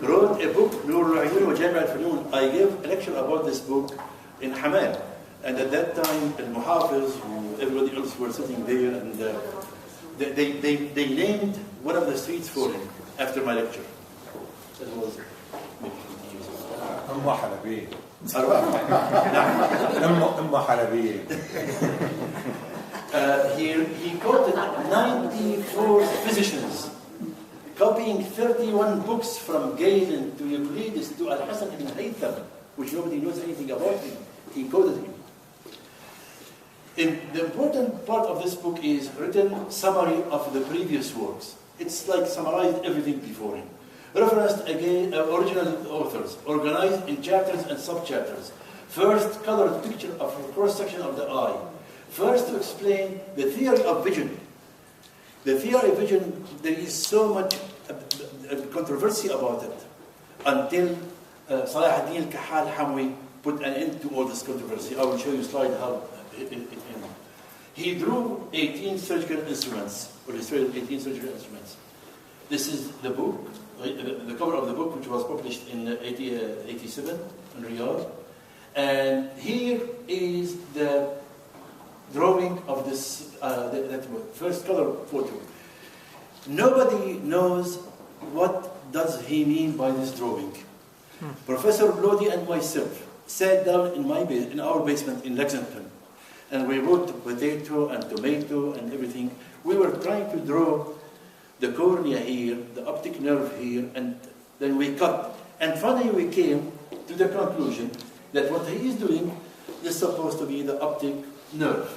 wrote a book, نور العيون وجامع الفنون. I gave a lecture about this book in Hamal, and at that time المحافظ and everybody else were sitting there, and they named one of the streets for him after my lecture. That was maybe 50 years ago. أم حلبية. أم حلبية. He quoted 94 physicians, copying 31 books from Galen to Euclides to Al-Hasan ibn Haytham, which nobody knows anything about him. He quoted him. The important part of this book is written summary of the previous works. It's like summarized everything before him. Referenced again original authors, organized in chapters and sub-chapters. First, colored picture of a cross-section of the eye. First, to explain the theory of vision. The theory of vision, there is so much controversy about it until Salah ad-Din al-Kahal Hamwi put an end to all this controversy. I will show you a slide how it ended. He drew 18 surgical instruments, or illustrated 18 surgical instruments. This is the book, the cover of the book, which was published in 87 in Riyadh. And here is the drawing of this, that first color photo. Nobody knows what does he mean by this drawing. Professor Blody and myself sat down in our basement in Lexington, and we wrote potato and tomato and everything. We were trying to draw the cornea here, the optic nerve here, and then we cut. And finally we came to the conclusion that what he is doing is supposed to be the optic nerve.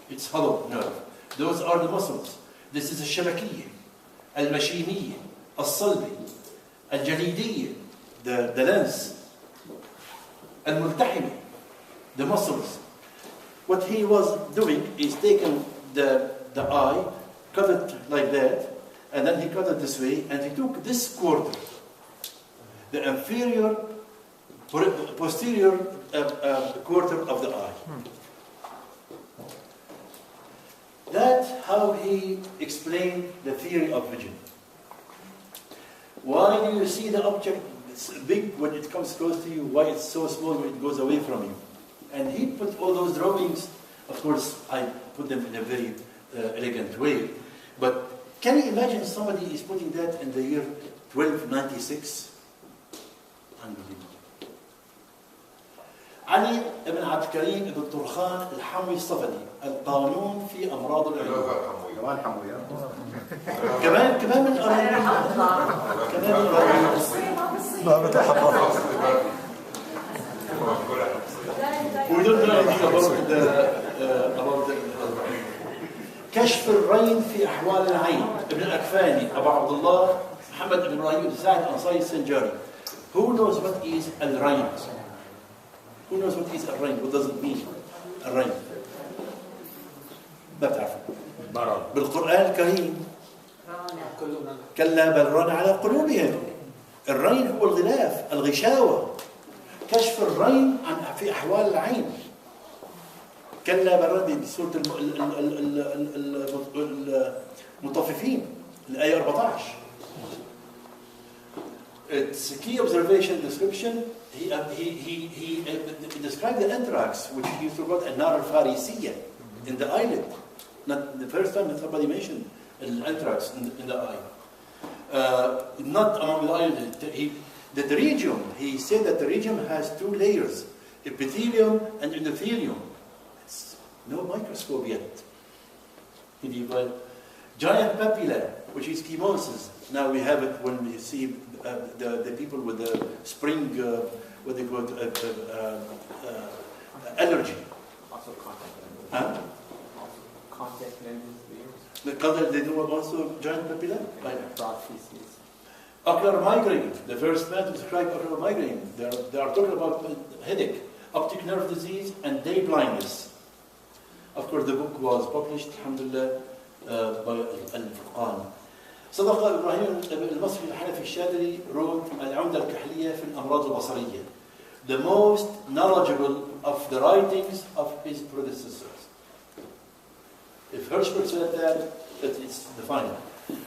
It's hollow nerve. Those are the muscles. This is الشبكية, المشيمية, الصلبي, الجليدية, the lens, الملتحمة, the muscles. What he was doing is taking the eye, cut it like that, and then he cut it this way, and he took this quarter, the inferior, posterior quarter of the eye. That's how he explained the theory of vision. Why do you see the object big when it comes close to you? Why it's so small when it goes away from you? And he put all those drawings. Of course, I put them in a very elegant way. But can you imagine somebody is putting that in the year 1296? Unbelievable. علي بن عبد الكريم بن طرخان الحموي الصفدي القانون في امراض العيون. كمان حموية. كمان من قرايب كمان من قرايب. We don't know anything about the كشف الرين في احوال العين ابن الاكفاني ابو عبد الله محمد بن ابراهيم بن سعد الانصاري السنجاري. Who knows what is الرين? Who knows what is الرين? What does it mean? الرين. ما بتعرفوا. بالقرآن الكريم كلا بل ران على قلوبهم. الرين هو الغلاف، الغشاوة. كشف الرين في أحوال العين. كلا بل ران بسورة المطففين الآية 14. It's a key observation description. He described the anthrax, which he used to call النار الفارسية in the eyelid. Not the first time that somebody mentioned anthrax in the eye. Not among the eyelid. The pterygium, he said that the pterygium has two layers, epithelium and endothelium. It's no microscope yet. Giant papilla, which is chemosis. Now we have it when we see the people with the spring, what they call it, allergy. Also contact lenses. Huh? Contact lenses. The color they do also giant papilla? Broad feces. Ocular migraine. The first man to describe ocular migraine. They are talking about headache, optic nerve disease, and day blindness. Of course, the book was published, alhamdulillah, by Al-Furqan. صدق إبراهيم المصري الحنفي الشاذلي wrote العمدة الكحلية في الأمراض البصرية. The most knowledgeable of the writings of his predecessors. If Hirschberg said that it's the final.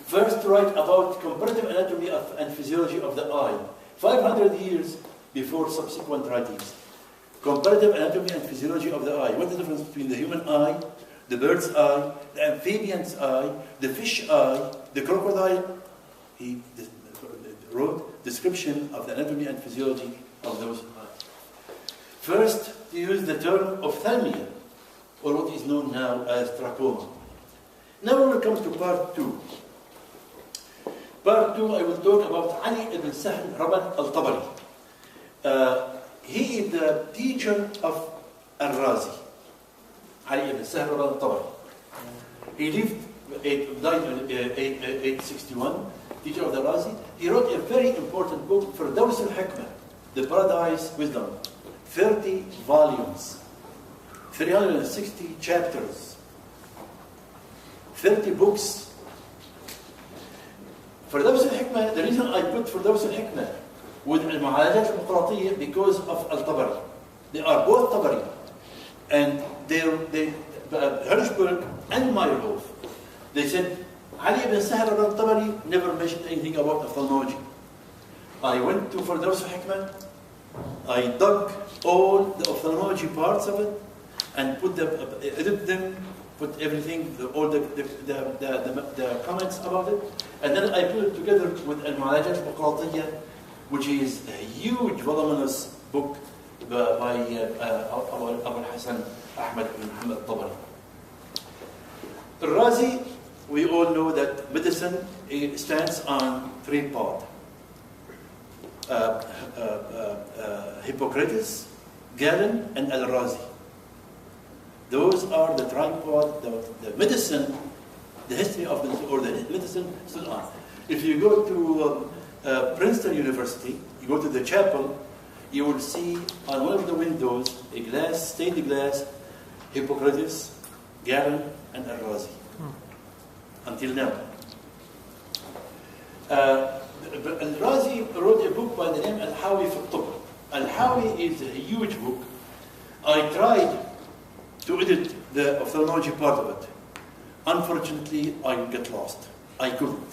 First to write about comparative anatomy and physiology of the eye, 500 years before subsequent writings. Comparative anatomy and physiology of the eye. What's the difference between the human eye, the bird's eye, the amphibian's eye, the fish eye, the crocodile? He wrote description of the anatomy and physiology of those eyes. First, to use the term ophthalmia, or what is known now as trachoma. Now we will come to part 2. Part 2, I will talk about Ali ibn Sahl Raban al-Tabari. He is the teacher of Al-Razi. Ali ibn Sahl Raban al-Tabari. He died in 861, teacher of the Razi. He wrote a very important book, Firdaus al-Hikmah, the Paradise Wisdom. 30 volumes. 360 chapters, 30 books. Firdaus al-Hikmah, the reason I put Firdaus al-Hikmah with al-Mu'alajat al-Muqratiyya because of al-Tabari. They are both Tabari. And Hirschberg and Meyerhof, they said, Ali ibn Sahl al-Tabari never mentioned anything about ophthalmology. I went to Firdaus al-Hikmah, I dug all the ophthalmology parts of it, and put them, edit them, put everything, all the comments about it, and then I put it together with Al-Mu'alajat al-Muqratiyya, which is a huge, voluminous book by Abu Hassan Ahmad bin Muhammad Tabari. Al-Razi, we all know that medicine stands on 3 parts. Hippocrates, Galen, and Al-Razi. Those are the tripod, the medicine, the history of the medicine still on. If you go to Princeton University, you go to the chapel, you will see on one of the windows a glass, stained glass, Hippocrates, Galen, and Al-Razi. Until now. Al-Razi wrote a book by the name Al-Hawi fi al-Tib. Al-Hawi is a huge book. I tried to edit the ophthalmology part of it. Unfortunately, I get lost. I couldn't.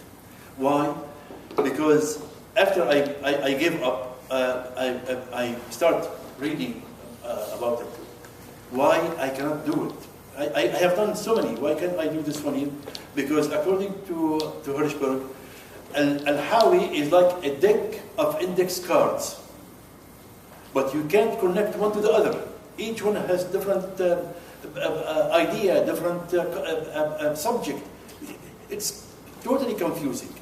Why? Because after I gave up, I start reading about it. Why I cannot do it? I have done so many. Why can't I do this one here? Because according to Hirschberg, Al-Hawi is like a deck of index cards. But you can't connect one to the other. Each one has different idea, different subject. It's totally confusing.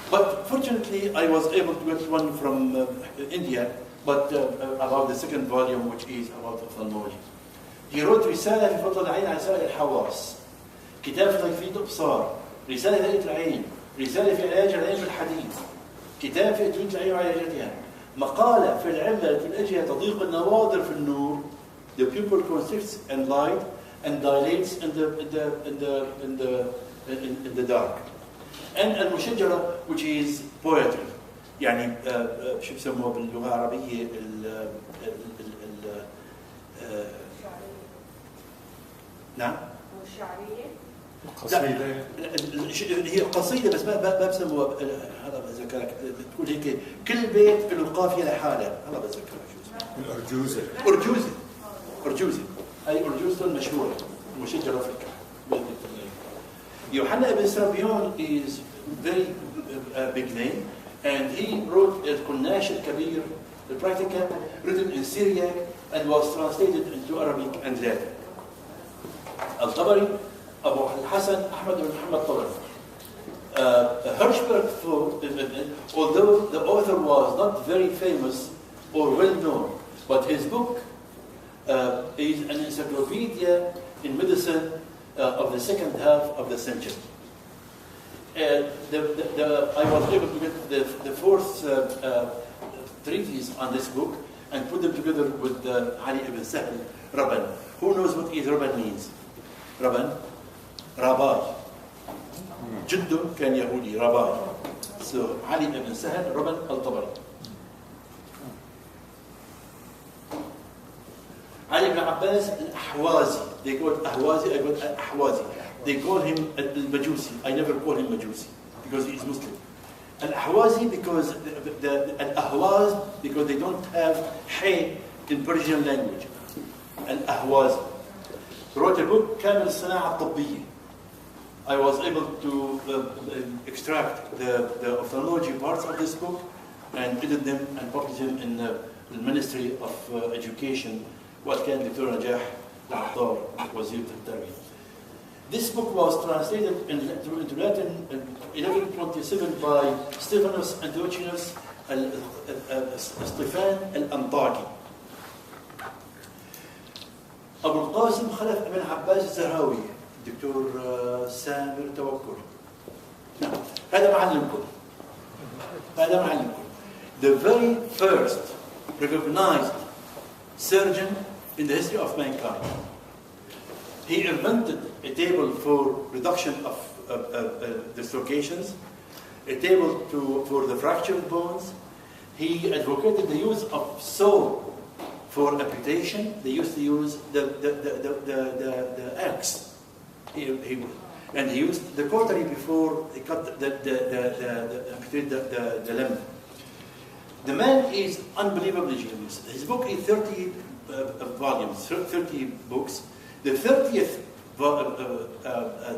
But fortunately, I was able to get one from India, but about the second volume, which is about ophthalmology. He wrote رسالة في فضل العين على سائر الحواس، كتاب في تجفيف الأبصار، رسالة في هيئة العين، رسالة في علاج العين بالحديد، كتاب في أدوية العين وعلاجاتها، مقالة في العمة في الأجهة تضيق النواظر في النور. The pupil constricts and light and dilates in the dark. And المشجرة, which is poetry. يعني شو بسموها باللغة العربية نعم؟ والشعرية؟ قصيدة. هي قصيدة بس ما بسموها هذا بتذكرك تقول هيك كل بيت له قافية لحالها. هذا بتذكرك شو اسمها؟ الأرجوزة. أرجوزة. هي أرجوزة المشهورة المشجرة في الكعب. يوحنا ابن سرابيون is very big name, and he wrote القناش الكبير, the practica, written in Syriac and was translated into Arabic and Latin. الطبري أبو الحسن أحمد بن محمد طبري. Hirschberg thought that although the author was not very famous or well known, but his book is an encyclopedia in medicine of the second half of the century. I was able to get the fourth treatise on this book and put them together with Ali ibn Sahl, Rabban. Who knows what is Rabban means? Rabban? Rabbi. جده كان يهودي رباي. So Ali ibn Sahl, Rabban al-Tabari. Ali ibn Abbas al-Ahwazi. They call it Ahwazi, I call it Ahwazi. They call him al-Majusi. I never call him Majusi because he is Muslim. Al-Ahwazi because Al-Ahwaz because they don't have hay in Persian language. Al-Ahwazi. Wrote a book كامل الصناعة الطبية. I was able to extract the ophthalmology parts of this book and edit them and publish them in the Ministry of Education. وقت كان دكتور نجاح العطار وزير التربية. This book was translated into Latin in 1127 by Stephanus Antiochus Stefan al-Antaki. أبو القاسم خلف ابن عباس الزهراوي دكتور سامر توكل. نعم هذا معلمكم. The very first recognized surgeon in the history of mankind. He invented a table for reduction of dislocations, a table for the fractured bones. He advocated the use of saw for amputation. They used to use the axe. And he used the cautery before he cut amputated the limb. The man is unbelievably genius. His book is 30 volumes, 30 books. The 30th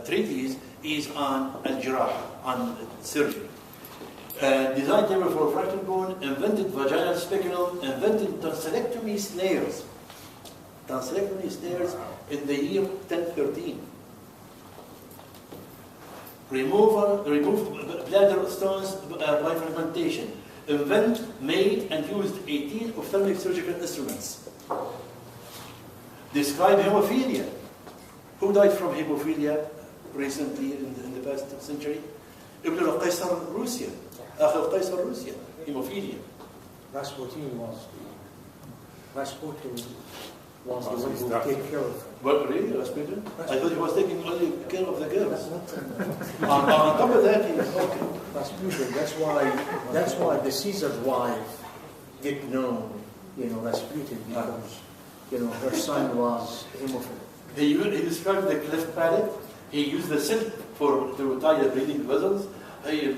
treatise is on al-jirah, on surgery. Designed table for fractured bone, invented vaginal speculum, invented tonsillectomy snares. Tonsillectomy snares in the year 1013. Removed bladder stones by fragmentation. Made and used 18 ophthalmic surgical instruments. Describe hemophilia. Who died from hemophilia recently in the past century? Ibn al-Qaisar, Russia. Akhil Qaisar, Russia. Hemophilia. Rasputin was was the one who would take care of him. But really, Rasputin? I thought he was taking only care of the girls. That's On top of that, he was okay. Rasputin. That's why the Caesar's wife get known, Rasputin, because, her son was hemophilic. He described the cleft palate. He used the silk to tie the bleeding vessels. He